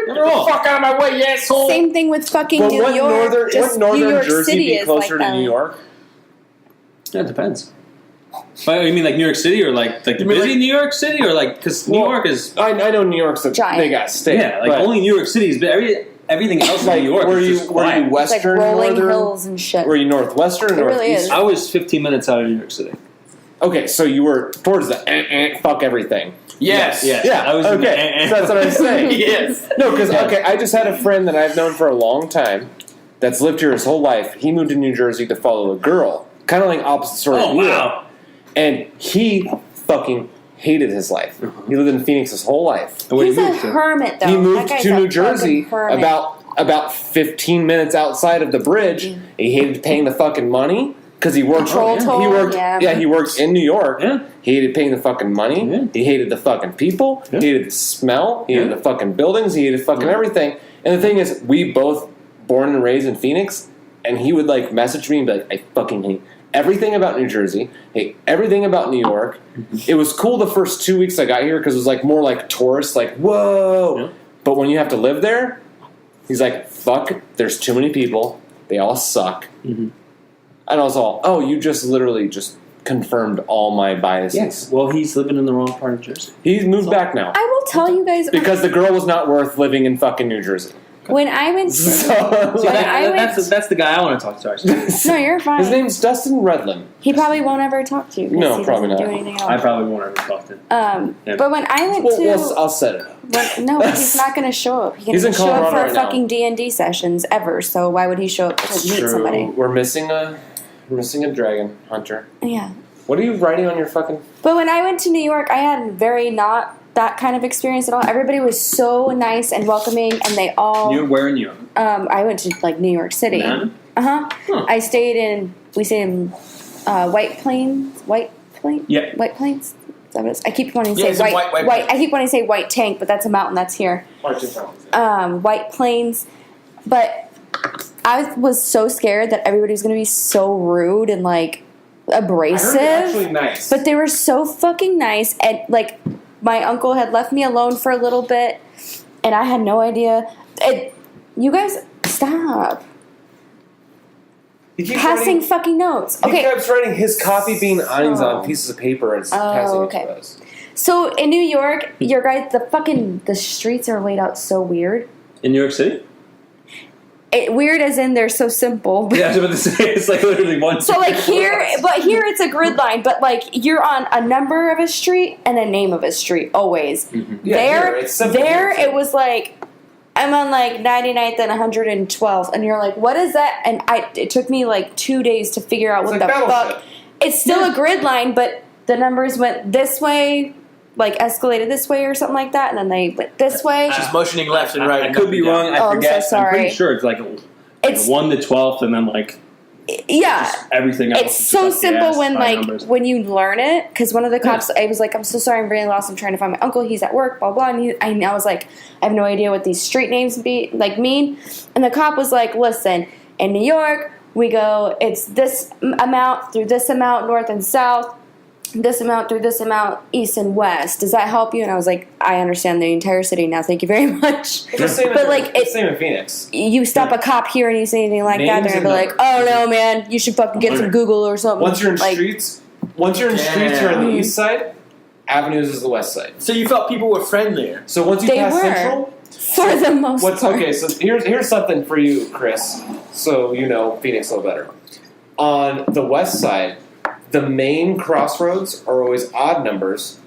Get the fuck out of my way, you asshole. Same thing with fucking New York. Would northern New York Jersey City be closer to New York? Yeah, it depends. You mean like New York City, or like the busy New York City, or like because New York is? I know New York's a big ass state. Yeah, like only New York City is, but everything else in New York. Were you It's western, like rolling northern hills and shit. Were you northwestern, or really northeast? is. I was 15 minutes out of New York City. Okay, so you were towards the fuck everything. Yes. Yeah. I was okay. So that's what I was saying. Yes. No, because I just had a friend that I've known for a long time that's lived here his whole life. He moved to New Jersey to follow a girl, kind of like opposite story. Oh wow! And he fucking hated his life. He lived in Phoenix his whole life. He's a hermit, though. He moved to New Jersey about 15 minutes outside of the bridge. He hated paying the fucking money because he worked. He worked in New York. Yeah. He hated paying the fucking money. Yeah. He hated the fucking people. Yeah. He hated the smell. He hated the fucking buildings. He hated fucking everything. And the thing is, we both born and raised in Phoenix, and he would like message me and be like, I fucking hate everything about New Jersey, hate everything about New York. It was cool the first 2 weeks I got here because it was like more like tourist, like whoa. Yeah. But when you have to live there, he's like, fuck, there's too many people. They all suck. Mm-hmm. And I was all, you just literally just confirmed all my biases. Yes. Well, he's living in the wrong part of Jersey. He's moved back now. I will tell you guys because the girl was not worth living in fucking New Jersey. When I went to... that's the guy I want to talk to, actually. No, you're fine. His name's Dustin Redlin. He probably won't ever talk to you. No, probably not. Do anything else. I probably won't ever talk to him. But when I went to... I'll set it up. No, he's not going to show up. He's in show up for fucking D&D sessions ever, so why would he show up to meet somebody? We're missing a dragon hunter. Yeah. What are you writing on your fucking... But when I went to New York, I had very not that kind of experience at all. Everybody was so nice and welcoming, and they all... Where in New York? I went to, like, New York City. Huh. Huh. We stayed in White Plains? Yeah. White Plains? Is that what it is? I keep wanting to say white. I keep wanting to say White Tank, but that's a mountain that's here. White Plains. But I was so scared that everybody was going to be so rude and, like, abrasive. I heard actually nice. But they were so fucking nice. And, like, my uncle had left me alone for a little bit, and I had no idea. You guys, stop. Passing fucking notes. Okay. He keeps writing his coffee bean eyes on pieces of paper and passing it to us. So in New York, your guys, the streets are laid out so weird. In New York City? Weird as in they're so simple. Yeah, I was about to say, it's like literally one. So like here it's a grid line, but like you're on a number of a street and a name of a street always. Mm-hmm. Yeah, it was like I'm on like 99th and 112th, and you're like, what is that? And it took me like 2 days to figure out what the fuck. It's still a grid line, but the numbers went this way, like escalated this way or something like that, and then they went this way. She's motioning left and right. I could be wrong. I forget. I'm so sorry. I'm pretty sure it's like 1 to 12th, and then like everything else. It's so simple when you learn it. Because one of the cops, I was like, I'm so sorry, I'm really lost. I'm trying to find my uncle. He's at work. Blah blah. And I was like, I have no idea what these street names mean. And the cop was like, listen, in New York, we go. It's this amount through this amount, north and south. This amount through this amount, east and west. Does that help you? And I was like, I understand the entire city now. Thank you very much. It's the same in Phoenix. You stop a cop here and you say anything like that, they're gonna be like, "Oh no, man, you should fucking get some Google or something." Once you're in streets, you're on the east side. Avenues is the west side. So you felt people were friendlier. So once you pass Central, for the most part. Okay, so here's something for you, Chris. So you know Phoenix a little better. On the west side, the main crossroads are always odd numbers,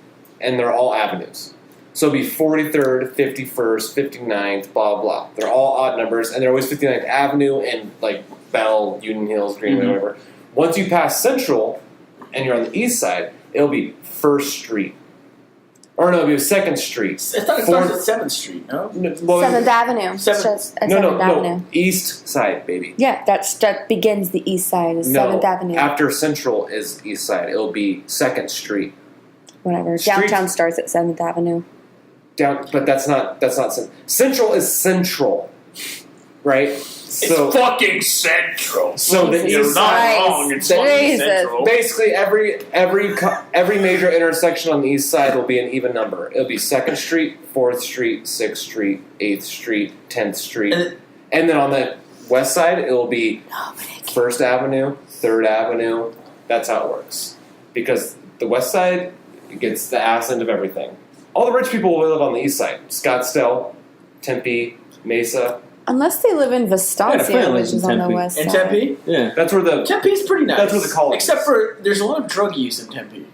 and they're all avenues. So it'll be 43rd, 51st, 59th, blah, blah. They're all odd numbers, and they're always 59th Avenue and, like, Bell, Union Hills, Greenway, whatever. Once you pass Central, and you're on the east side, it'll be 1st Street. Or no, it'll be 2nd Street. I thought it starts at 7th Street, no? 7th Avenue. It's just at 7th Avenue. No. East side, baby. Yeah, that begins the east side, is 7th Avenue. After Central is east side. It'll be 2nd Street. Whatever. Downtown starts at 7th Avenue. But that's not Central is central, right? So, it's fucking central. So Jesus you're not wrong. It's fucking central. Basically, every major intersection on the east side will be an even number. It'll be 2nd Street, 4th Street, 6th Street, 8th Street, 10th Street, and then on the west side it'll be 1st Avenue, 3rd Avenue. That's how it works. Because the west side gets the ass end of everything. All the rich people will live on the east side. Scottsdale, Tempe, Mesa. Unless they live in Vistancia, which is on the west side. In Tempe? Yeah. That's where the... Tempe's pretty nice. That's where the college Except is. for, there's a lot of drug use in Tempe.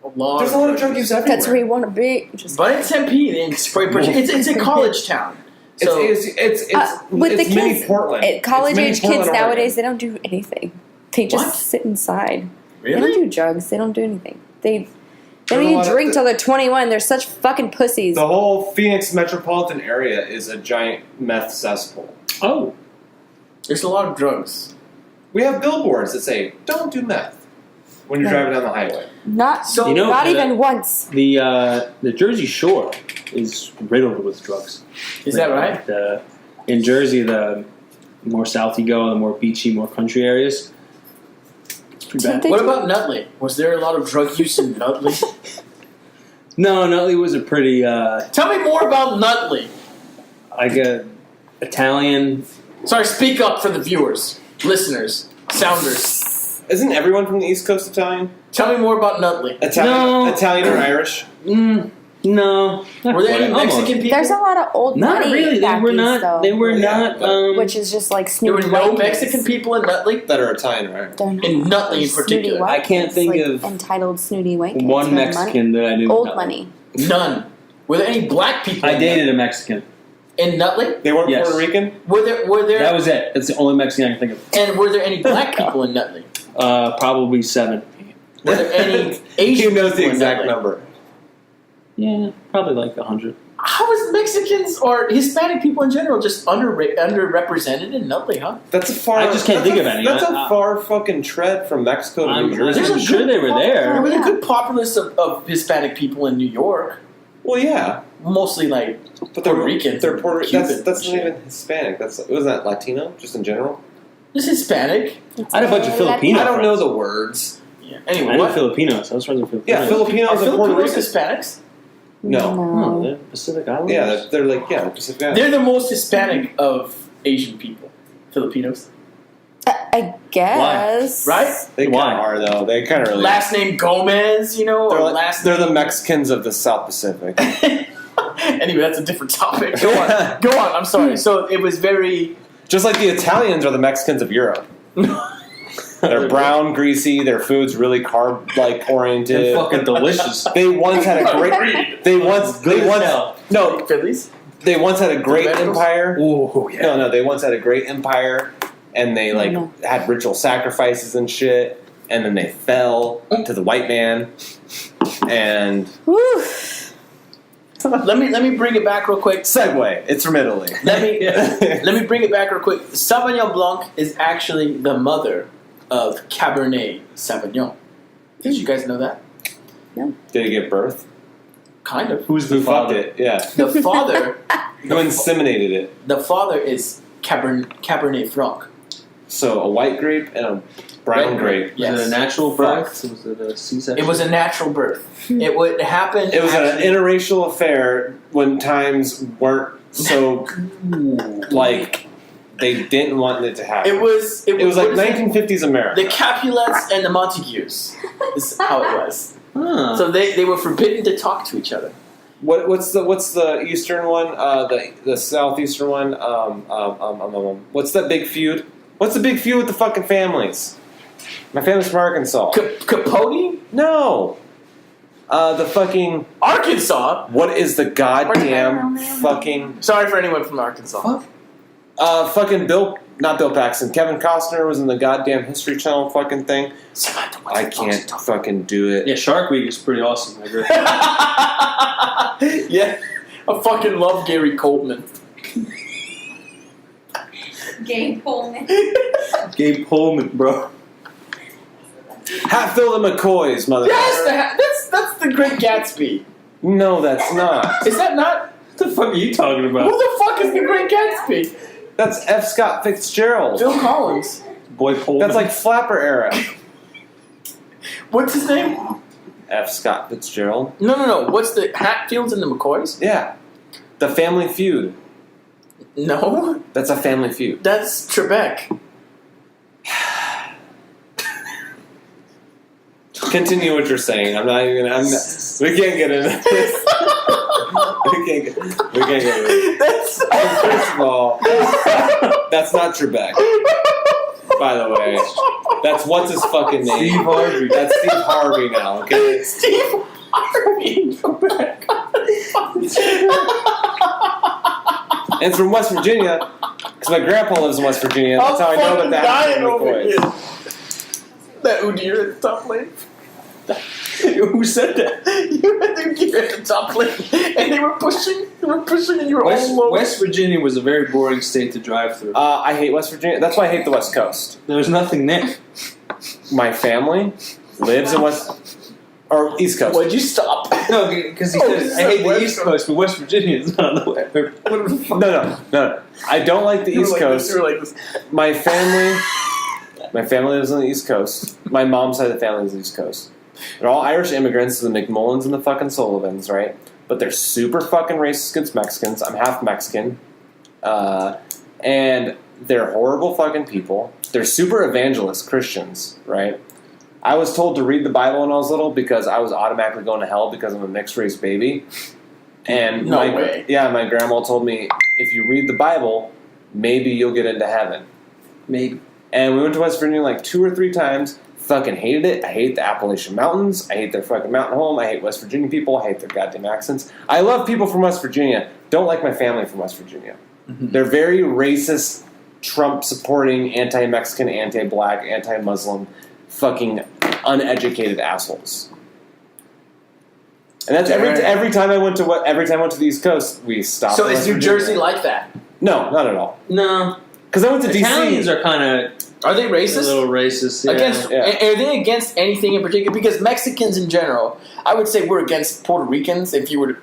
There's a lot of drug use everywhere. That's where you want to be. But in Tempe, it's a college town. So It's with the kids, mini Portland. College-age Portland, kids Oregon. nowadays, they don't do anything. They just sit inside. Really? They don't do drugs. They don't do anything. They don't There's a even lot of- drink till they're 21. They're such fucking pussies. The whole Phoenix metropolitan area is a giant meth cesspool. Oh. there's a lot of drugs. We have billboards that say, don't do meth when you're driving down the highway. Not even once. The Jersey Shore is riddled with drugs. Is that right? In Jersey, the more south you go, the more beachy, more country areas. It's pretty bad. What about Nutley? Was there a lot of drug use in Nutley? No, Nutley was a pretty... Tell me more about Nutley. like a Italian... Sorry, speak up for the viewers, listeners, sounders. Isn't everyone from the East Coast Italian? Tell me more about Nutley. Italian or Irish? No. Were there any Mexican people? There's a lot of old Not money really. They were not. though. They were not. Which is just like There snooty were no white Mexican kids. people in Nutley? That are Italian or Irish. They're not. In Nutley in Snooty particular. white I can't kids, think like of entitled snooty white kids. one who have Mexican money. that I knew. Old money. None. Were there any black people? I dated a Mexican. In Nutley? They weren't Yes. Puerto Rican? Were there? That was it. That's the only Mexican I can think of. And were there any black people in Nutley? Probably 7. Were there any Asian He knows people the in exact Nutley? number. Yeah, probably like 100. How is Mexicans or Hispanic people in general just underrepresented in Nutley, huh? That's a far. I just can't think of any. That's a far fucking tread from Mexico to New Jersey. There's a sure good they were there. There were a good populace of Hispanic people in New York. Well, yeah, Mostly like but they're Puerto Ricans. They're Puerto Rican. Cubans That's and not shit. even Hispanic. Wasn't that Latino? Just in general. It's Hispanic. I had a bunch of Filipino I don't know friends. the words. Yeah. I Anyway, know what? Filipinos. I was friends with Filipinos. Yeah, Filipinos Are and Puerto Filipinos Ricans. Hispanics? No. Oh, they're Pacific Islanders? Yeah, they're like Pacific Islanders. They're the most Hispanic of Asian people. Filipinos. I guess. Right? They kind Why? of are though. They kind of really. Last name Gomez, They're the Mexicans of the South Pacific. Anyway, that's a different topic. Go on. Go on. I'm sorry. So it was very... Just like the Italians are the Mexicans of Europe. They're brown, greasy. Their food's really carb-like oriented. They're fucking delicious. They once had a great. They once Phillies? They once had a great vegetables? empire. Ooh, yeah. No, they once had a great empire, and they had ritual sacrifices and shit, and then they fell to the white man, and Woo. Let me bring it back real quick. segue. It's from Italy. Let me bring it back real quick. Sauvignon Blanc is actually the mother of Cabernet Sauvignon. Did you guys know that? Did it give birth? Kind of. Who's the Who fucked father? it? Yeah. The father. Who inseminated it? The father is Cabernet Franc. So a white grape and a brown Red grape. Yes. Was it a natural Fuck. birth? Was it a C-section? It was a natural birth. It would happen. It was an actually- interracial affair when times weren't so like they didn't want it to happen. It was like what is it? 1950s America. The Capulets and the Montagues is how it was. Huh. So they were forbidden to talk to each other. What's the eastern one? The southeastern one. What's that big feud? What's the big feud with the fucking families? My family's from Arkansas. Capote? No. The fucking... Arkansas? What is the goddamn fucking... Sorry for anyone from Arkansas. Fucking not Bill Paxton. Kevin Costner was in the goddamn History Channel fucking thing. I can't fucking do it. Yeah, Shark Week is pretty awesome. I agree. Yeah. I fucking love Gary Coleman. Gabe Pullman. Gabe Pullman, bro. Hatfield and McCoy's, motherfucker. Yes, that's the Great Gatsby. No, that's not. Is that not? What the fuck are you talking Who about? the fuck is the Great Gatsby? That's F. Scott Fitzgerald. Phil Collins. Boy Pullman. That's like Flapper era. What's his name? F. Scott Fitzgerald. No. What's the Hatfields and the McCoys? Yeah. The Family Feud. No. That's a Family Feud. That's Trebek. Continue what you're saying. I'm not even gonna. We can't get into this. we can't get into this. First of all, that's not Trebek. By the way, that's what's his fucking name? Steve Harvey. That's Steve Harvey now. Okay. Steve Harvey. And it's from West Virginia because my grandpa lives in West Virginia. That's how I know about that. Dying over here. That Udyr at the top lane. Who said that? You had the Udyr at the top lane, and they were pushing, and you were all low. West Virginia was a very boring state to drive through. I hate West Virginia. That's why I hate the West Coast. There was nothing there. My family lives in or East Coast. Would you stop? No, because he said, I hate the East Coast, but West Virginia is not the way. No. I don't like the East Coast. You were like this. My family lives on the East Coast. My mom's side of the family is on the East Coast. They're all Irish immigrants, the McMullins and the fucking Sullivans, right? But they're super fucking racist against Mexicans. I'm half Mexican. And they're horrible fucking people. They're super evangelist Christians, right? I was told to read the Bible when I was little because I was automatically going to hell because I'm a mixed race baby. And No way. Yeah, my grandma told me, if you read the Bible, maybe you'll get into heaven. Maybe. And we went to West Virginia like 2 or 3 times. Fucking hated it. I hate the Appalachian Mountains. I hate their fucking mountain home. I hate West Virginia people. I hate their goddamn accents. I love people from West Virginia. Don't like my family from West Virginia. Mm-hmm. They're very racist, Trump-supporting, anti-Mexican, anti-black, anti-Muslim, fucking uneducated assholes. And that's every time I went to the East Coast, we stopped. So is New Jersey like that? No, not at all. No. Because I went to Italians DC. are kind of... Are they racist? A little racist, yeah. Are they against anything in particular? Because Mexicans in general, I would say we're against Puerto Ricans. If you were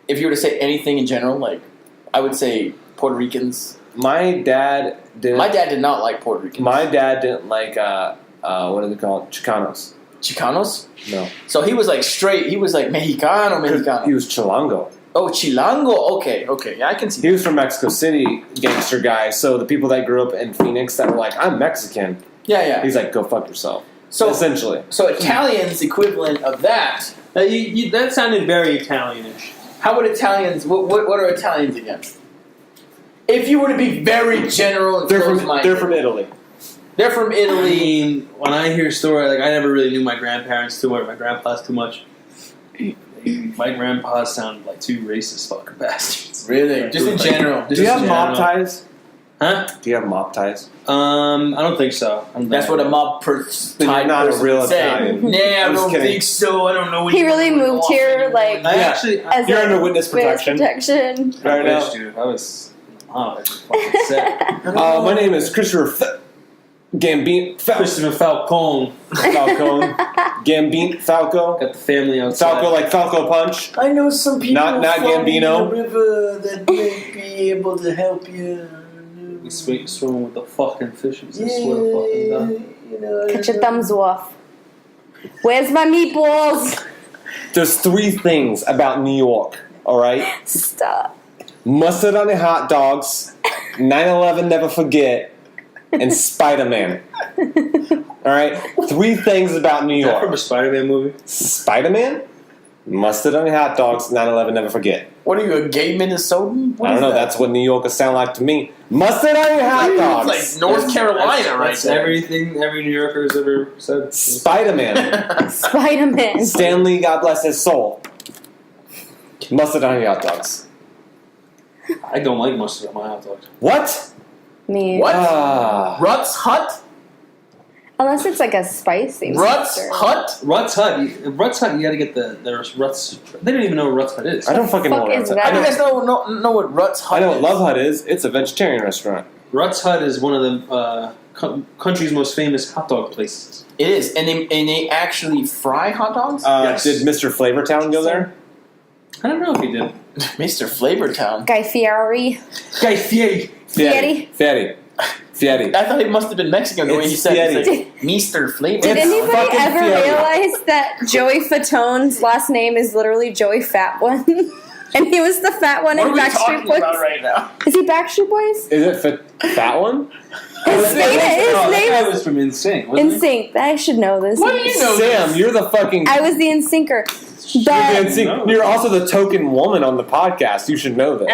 to say anything in general, like I would say Puerto Ricans. My dad did not like Puerto Ricans. My dad didn't like what do they call it? Chicanos. Chicanos? No. So he was like straight. He was like Mexicano. He was Chilango. Oh, Chilango. Okay. Yeah, I can see. He was from Mexico City, gangster guy. So the people that grew up in Phoenix that were like, I'm Mexican. Yeah. He's like, go fuck yourself. So essentially. So Italians equivalent of that. That sounded very Italianish. How would Italians? What are Italians against? If you were to be very general and close-minded. They're from Italy. They're from Italy. I mean, when I hear stories, like I never really knew my grandparents too much, my grandpas too much. My grandpas sound like 2 racist fucking bastards. Really? Just in general. Do you have mob ties? Huh? Do you have mob ties? I don't think so. That's what a mob You're not a real Italian. Nah, I don't think so. I don't know. He really moved here, like, you're under witness protection. Right now. Dude, I was fucking sick. My name is Christopher Christopher Falcone. Gambino. Falco. Got the family outside. Falco like Falco Punch. I know some people not Gambino. in the river that may be able to help you. We swimming with the fucking fishes. I swear to fucking God. Cut your thumbs off. Where's my meatballs? There's 3 things about New York, alright? Stop. Mustard on your hot dogs, 9/11 never forget, and Spider-Man. Alright? 3 things about New Is that York. from a Spider-Man movie? Spider-Man? Mustard on your hot dogs, 9/11, never forget. What are you, a gay Minnesotan? I don't know, that's what New Yorkers sound like to me. Mustard on your hot dogs! It's like North Carolina, right That's there. everything every New Yorker has ever said. Spider-Man. Spider-Man. Stan Lee, God bless his soul. Mustard on your hot dogs. I don't like mustard on my hot dogs. What? Me. What? Ruts Hut? Unless it's like a spicy Ruts mustard. Hut? Ruts Hut, you gotta get the Ruts. They don't even know what Ruts Hut is. I don't fucking know fuck what is Ruts Hut that? I You know, guys know what Ruts Hut I know is? what Love Hut is. It's a vegetarian restaurant. Ruts Hut is one of the country's most famous hot dog places. It is, and they actually fry hot dogs? Yes. Did Mr. Flavortown go there? I don't know if he did. Mr. Flavortown. Guy Fieri. Guy Fieri. Fieri. I thought he must have been Mexican the way he It's said it. Fieri. It's like, Mr. Flavor. Did It's anybody fucking ever Fieri. realize that Joey Fatone's last name is literally Joey Fat One? And he was the fat one What in are we Backstreet talking Boys. about right now? Is he Backstreet Boys? Is it Fat One? His name That guy is was from NSYNC, wasn't he? NSYNC. I should know this. What do you know? Sam, you're the fucking... I was the NSYNCer. You're also the token woman on the podcast. You should know this.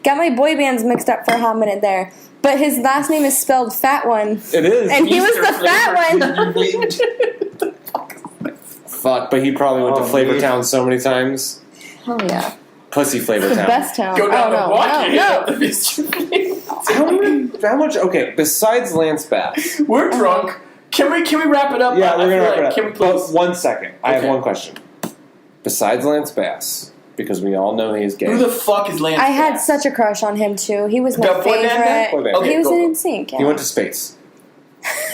Got my boy bands mixed up for a hot minute there. But his last name is spelled Fat One. It is. And he was the fat one. Fuck, but he probably went to Flavortown so many times. Oh, yeah. Pussy The Flavortown. best town. Go down the block and hit up no. the Mr. How much? Okay, besides Lance Bass. We're drunk. Can we wrap it up? Yeah, we're gonna I feel wrap it up. Can we But please? 1 second. I have Okay. one question. Besides Lance Bass, because we all know he's gay. Who the fuck is Lance I had Bass? such a crush on him, too. He was my The boy band guy? favorite. Boy band. Okay, He was go. in NSYNC, yeah. He went to space.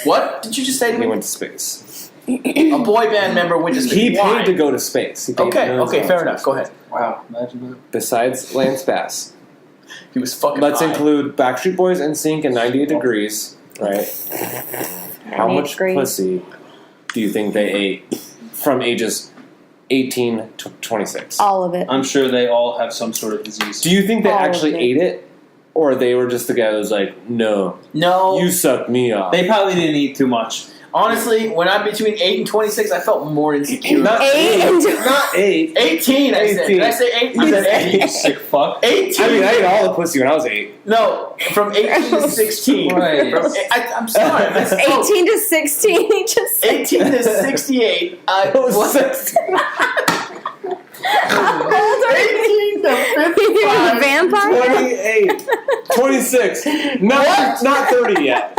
What did you just say to He me? went to space. A boy band member went to space. He Why? paid to go to space. He paid Okay, millions okay, of fair dollars enough. to Go go to ahead. Wow, imagine that. Besides Lance Bass, He was fucking let's high. include Backstreet Boys and Sync and 98 Degrees, right? How 98 much Degrees. pussy do you think they ate from ages 18 to 26? All of it. I'm sure they all have some sort of disease. Do you think they All of actually it. ate it? Or they were just the guy that was like, no, No. you suck me off. They probably didn't eat too much. Honestly, when I'm between 8 and 26, I felt more insecure. Not 8 and Not 8. 18, I said. 18. Did I say 8? You said 8. You sick fuck. 18. I mean, I ate all the pussy when I was 8. No, from 18 to 16. Right. I'm sorry. I misspoke. 18 to 16, he just said. 18 to 68. I was How old are you? 18 to You're a 55. vampire? 28. 26. Not 30 yet.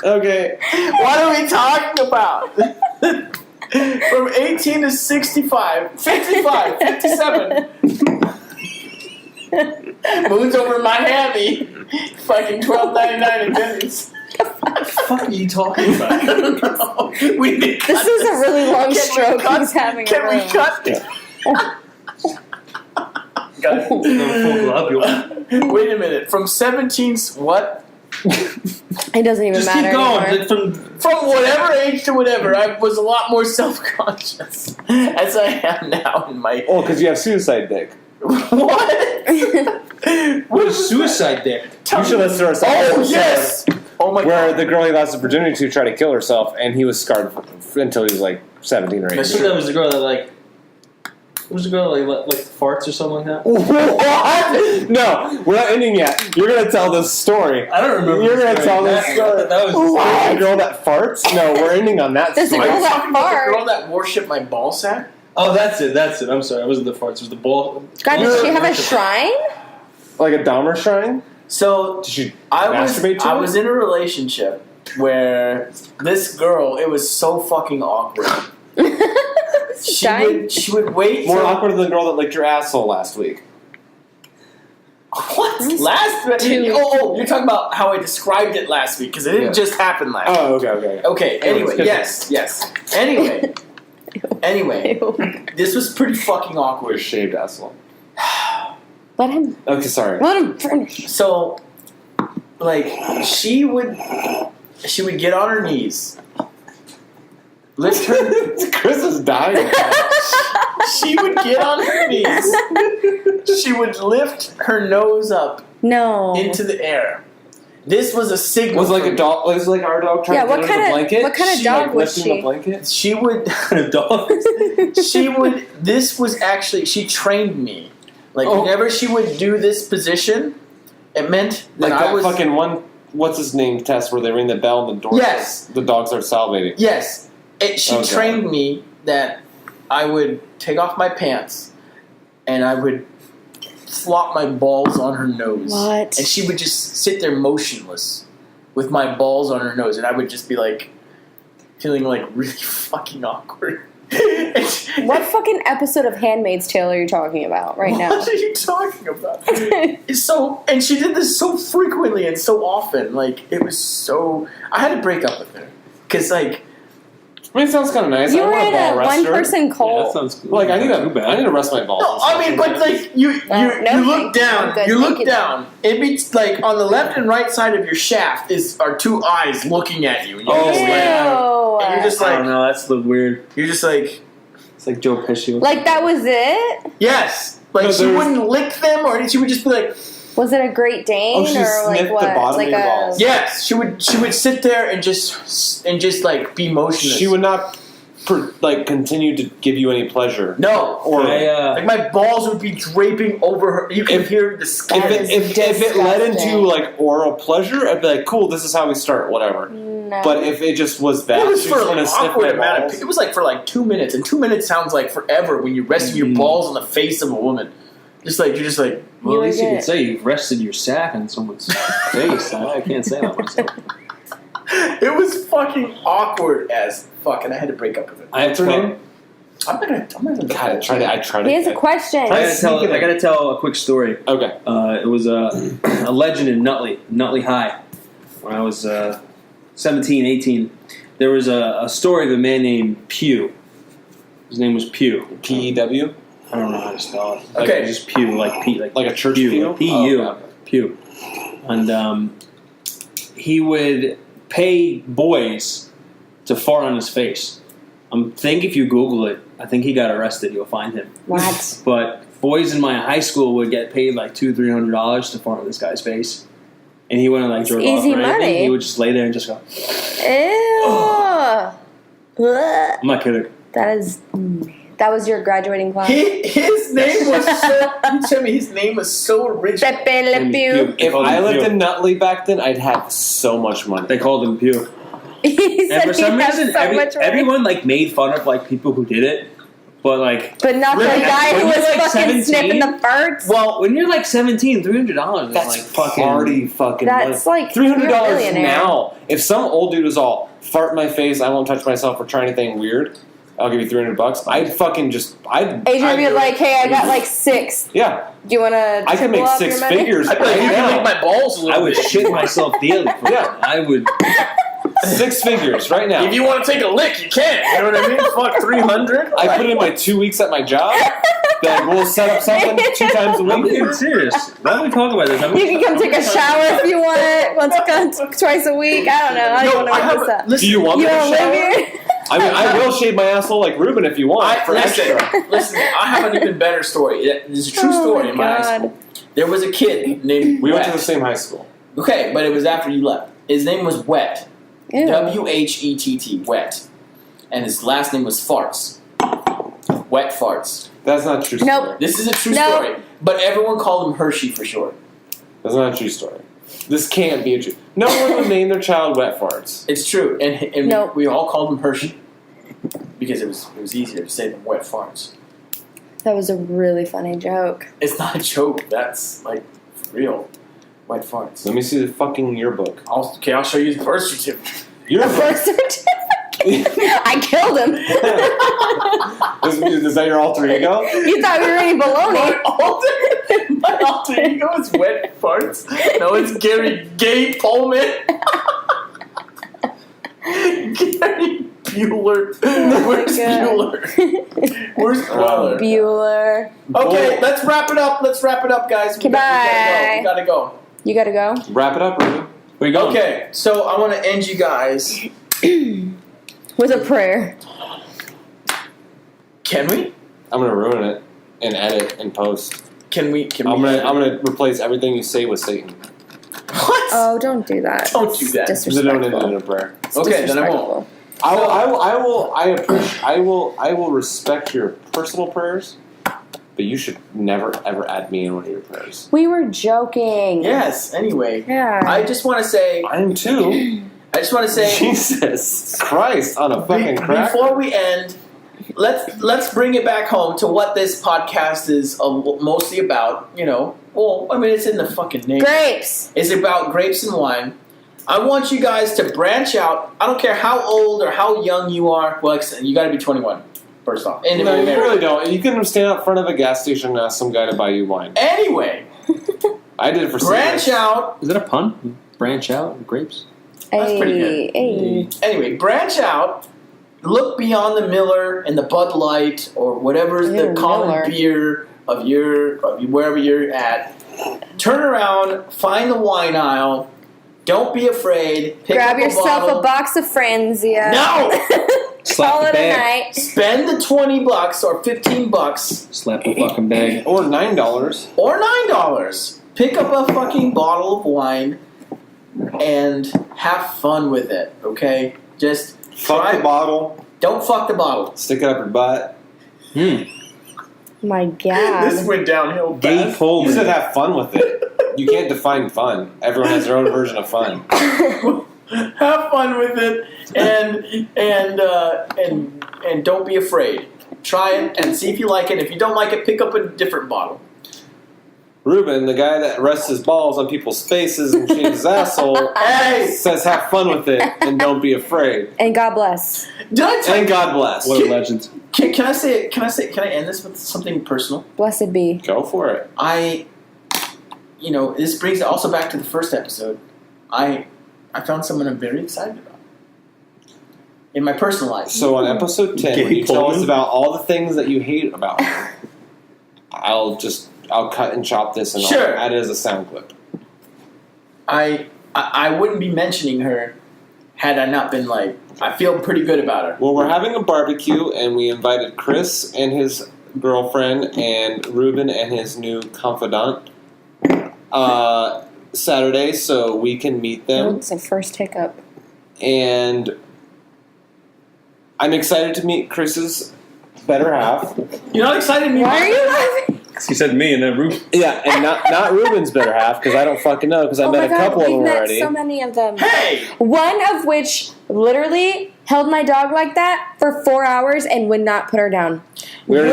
Okay. What are we talking about? From 18 to 65. 55. 57. Moon's over Miami. Fucking $12.99 in Denny's. What the fuck are you talking about? I don't know. We need to This cut is a really long Can we stroke cut? he's having. Can a we room. cut? Got it. Wait a minute. From 17, what? It doesn't even Just keep matter going. anymore. From whatever age to whatever, I was a lot more self-conscious as I am now in my... Oh, because you have suicide dick. What? What is suicide dick? You should listen to our second Oh, episode yes! Oh my where god. the girl he lost his virginity to tried to kill herself, and he was scarred until he was like 17 or I 18. think that was the girl that like. Was the girl that like farts or something like that? What? No, we're not ending yet. You're gonna tell this story. I don't remember. You're the gonna story. tell this Exactly. story. That was The girl that farts? No, we're ending on that There's a story. Are girl you that talking about the fart. girl that worshipped my ball sack? Oh, that's it. I'm sorry. It wasn't the farts. It was the ball. God, does she have a shrine? Like a Dahmer shrine? So, Did she I masturbate to it? was in a relationship where this girl, it was so fucking awkward. She would wait More till- awkward than the girl that licked your asshole last week. What? Last week? Oh, you're talking about how I described it last week, because it didn't Yeah. just happen last week. Oh, okay. Okay, anyway, good. yes. Anyway, this was pretty fucking Your awkward. shaved asshole. Let him Okay, sorry. finish. So, like, she would get on her knees, lift her. Chris is dying. She would get on her knees. She would lift her nose up No. into the air, This was a signal. Was like a dog. Was like our dog trying to get under the blanket. What kind of dog was lifting she? The blanket? She would. A dog. She would. This was actually. She trained me. Like whenever she would do this position, it meant that like I that was fucking one. What's his name test where they ring the bell and the door? Yes. The dog starts salivating. Yes. She trained me that I would take off my pants and I would flop my balls on her nose. What? And she would just sit there motionless with my balls on her nose, and I would just be like feeling like really fucking awkward. What fucking episode of Handmaid's Tale are you talking about right now? What are you talking about? And she did this so frequently and so often. Like, it was so... I had to break up with her. Because, like... I mean, it sounds kind of nice. You I were want in a ball a rester. one-person Yeah, cult. that sounds cool. Like I need Not to rest my balls. No, I mean, but like you look down. You look down. It means like on the left and right side of your shaft are two eyes looking at you. And you're just like, and you're just I like, don't know. That's the weird. you're just like, It's like Joe Pesci. Like, that was it? yes. Like No, she there's- wouldn't lick them, or she would just be like, Was it a Great Dane? she or like sniffed the what? bottom like of your balls. yes. She would sit there and just like be motionless. She would not continue to give you any pleasure. No, or I, like my balls would be draping over her. You can hear the skin. If it led into like oral pleasure, I'd be like, cool, this is how we start, whatever. No. But if it just was that, It was she's for gonna an sniff awkward my amount balls. of. It was like for like 2 minutes, and 2 minutes sounds like forever when you're resting your balls on the face of a woman. Just like you're just like. well, at least you get can it. say you've rested your sack on someone's face. I can't say that myself. It was fucking awkward as fuck, and I had to break up with it. I have What's her name? I'm not gonna. God, I tried to. He has a question. I gotta tell a quick story. Okay. It was a legend in Nutley High. When I was 17, 18, there was a story of a man named Pew. His name was Pew. PEW? I don't know how to spell it. Okay. Like, just Pew, like P, Like a church Pew. pew? P-U, Oh, okay. Pew. And he would pay boys to fart on his face. I think if you Google it, I think he got arrested. You'll find him. What? But boys in my high school would get paid like $200-$300 to fart on this guy's face, and he wouldn't like jerk off easy or anything. money. He would just lay there and just go. Ew. Ugh. I'm not kidding. That was your graduating class? His name was so. You tell me his name was so original. Pepe Le Pew. If I lived in Nutley back then, I'd have so much money. They called him Pew. He And said for some he has reason, so much money. everyone like made fun of like people who did it, but like. But not the Really? guy When who you're, was like, fucking 17? sniffing the farts. Well, when you're like 17, $300 is That's like fucking party fucking That's money. like, you're a $300 millionaire. now. If some old dude was all fart in my face, I won't touch myself or try anything weird, I'll give you $300. I'd fucking just Adrian would be like, hey, I got like 6. yeah. Do you want to I could make up 6 your money? figures I'd be like, right you can now. lick my balls a little I would bit. shit myself daily. For Yeah. I would. 6 figures right now. If you want to take a lick, you can. You know what I mean? Fuck 300. I put in my 2 weeks at my job. Then we'll set up something 2 times a I'm week. being serious. Why don't we talk about this? You can come take a shower if you want, twice a week. I don't know. I don't want to make this up. Do you want You me to want to shower? live here? I mean, I will shave my asshole like Reuben if you want. For extra. Listen, I have an even better story. It's a true story in my high school. There was a kid named We went to Wet. the same high school. Okay, but it was after you left. His name was Wet. Ew. W-H-E-T-T, Wet. And his last name was Farts. Wet Farts. That's not a true story. Nope. This is a true No. story. But everyone called him Hershey for short. That's not a true story. This can't be a true. No one would name their child Wet Farts. It's true. And No. we all called him Hershey. Because it was easier to say than Wet Farts. That was a really funny joke. It's not a joke. That's like real. Wet Farts. Let me see the fucking yearbook. I'll show you the birth certificate. The Yearbook. birth certificate. I killed him. Is that your alter ego? You thought we were eating bologna. My alter ego is Wet Farts. No, it's Gay Pullman. Gary Bueller. Where's Bueller? Where's Bueller? Bueller. Okay, let's wrap it up. Guys. We Bye. gotta go. You gotta go. Wrap it up, Reuben. Where you going? Okay, so I want to end you guys. With a prayer. Can we? I'm gonna ruin it and edit and post. Can we? I'm gonna replace everything you say with Satan. What? Oh, don't do that. Don't do that. They don't end it in a prayer. Okay, then I won't. I will respect your personal prayers, but you should never ever add me in one of your prayers. We were joking. Yes. Anyway. Yeah. I just want to say. I am too. I just want to say. Jesus Christ on a fucking crack. Before we end, let's bring it back home to what this podcast is mostly about. You know. Well, I mean, it's in the fucking name. Grapes. It's about grapes and wine. I want you guys to branch out. I don't care how old or how young you are. Well, you got to be 21, first off. And No, you really don't. You can stand up front of a gas station and ask some guy to buy you wine. Anyway, I did it for branch out. Is that a pun? Branch out? Grapes? That's pretty good. Anyway, branch out. Look beyond the Miller and the Bud Light or whatever's the common Miller. beer of wherever you're at. Turn around, find the wine aisle. Don't be afraid. Grab yourself bottle. a box of Franzia. No! Call it a bag. night. Spend the $20 or $15. Slap the fucking bag. Or $9. Or $9. Pick up a fucking bottle of wine and have fun with it, okay? Just Fuck the bottle. Don't fuck the bottle. Stick it up your butt. My God. This went downhill Gay fast. Coleman. You said have fun with it. You can't define fun. Everyone has their own version of fun. Have fun with it and don't be afraid. Try it and see if you like it. If you don't like it, pick up a different bottle. Reuben, the guy that rests his balls on people's faces and shaves his asshole, says have fun with it and don't be afraid. And God bless. Did I tell And God bless. What a legend. Can I end this with something personal? Blessed be. Go for it. This brings it also back to the first episode. I found someone I'm very excited about in my personal life. So on episode 10, when you tell us about all the things that you hate about her, I'll cut and chop this and Sure. I'll add it as a sound clip. I wouldn't be mentioning her had I not been like, I feel pretty good about her. Well, we're having a barbecue, and we invited Chris and his girlfriend and Reuben and his new confidant Saturday, so we can meet them. It's a first hiccup. And I'm excited to meet Chris's better half. You're not excited to meet Why are you laughing? He said me and then Reuben. Yeah, and not Reuben's better half, because I don't fucking know, because I met a couple of them we've met already. so many of them. Hey! One of which literally held my dog like that for 4 hours and would not put her down. We Would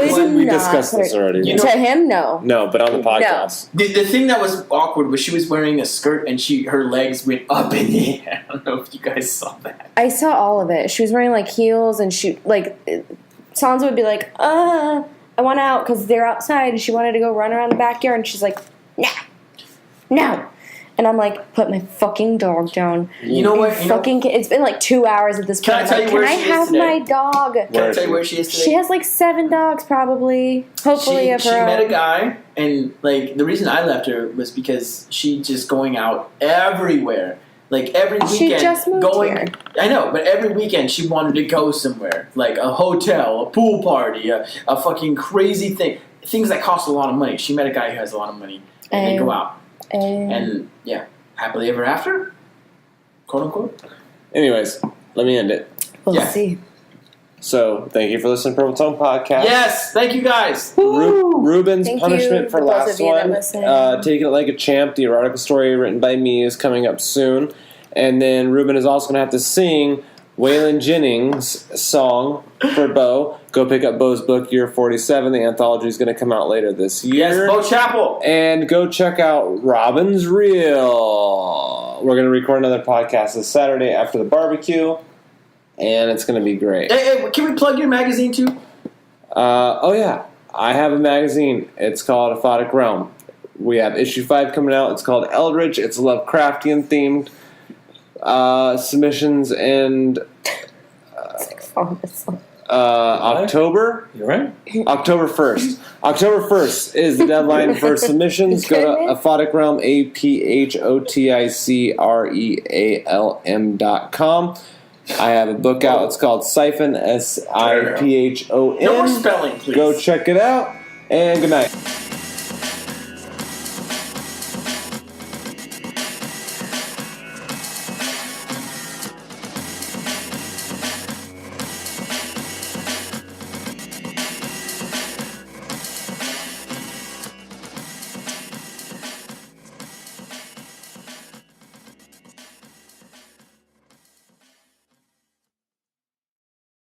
not discussed put her- this already. You know- To him, no. No, but on the podcast. The thing that was awkward was she was wearing a skirt and her legs went up in the air. I don't know if you guys saw that. I saw all of it. She was wearing like heels and Sansa would be like, I want out because they're outside and she wanted to go run around the backyard and she's like, no. And I'm like, put my fucking dog down. You know what? It's been like 2 hours at this point. Can I tell you where she is Can I have today? my dog? Can I tell you where she is today? She has like 7 dogs probably. Hopefully of she her met own. a guy, and like the reason I left her was because she just going out everywhere. Like every weekend, She just moved here. I know, but every weekend she wanted to go somewhere, like a hotel, a pool party, a fucking crazy things that cost a lot of money. She met a guy who has a lot of money, and they go out, and yeah, happily ever after, quote unquote. Anyways, let me end it. We'll Yeah. see. So, thank you for listening to Purple Tone Podcast. Yes, thank you guys. Reuben's Thank punishment you, for the both last of you that one, listen. Taking It Like a Champ, the erotica story written by me, is coming up soon. And then Reuben is also going to have to sing Waylon Jennings' song for Bo. Go pick up Bo's book, Year 47. The anthology is going to come out later this year. Yes, Bo Chappell. And go check out Robin's Reel. We're going to record another podcast this Saturday after the barbecue, and it's going to be great. Hey, can we plug your magazine too? Oh yeah, I have a magazine. It's called Aphotic Realm. We have issue 5 coming out. It's called Eldritch. It's Lovecraftian themed. Submissions and October. You're right. October 1st. October 1st is the deadline for submissions. Go to Aphotic Realm, APHOTICREALM.com. I have a book out. It's called Siphon, SIPHON. No more spelling, please. Go check it out, and good night.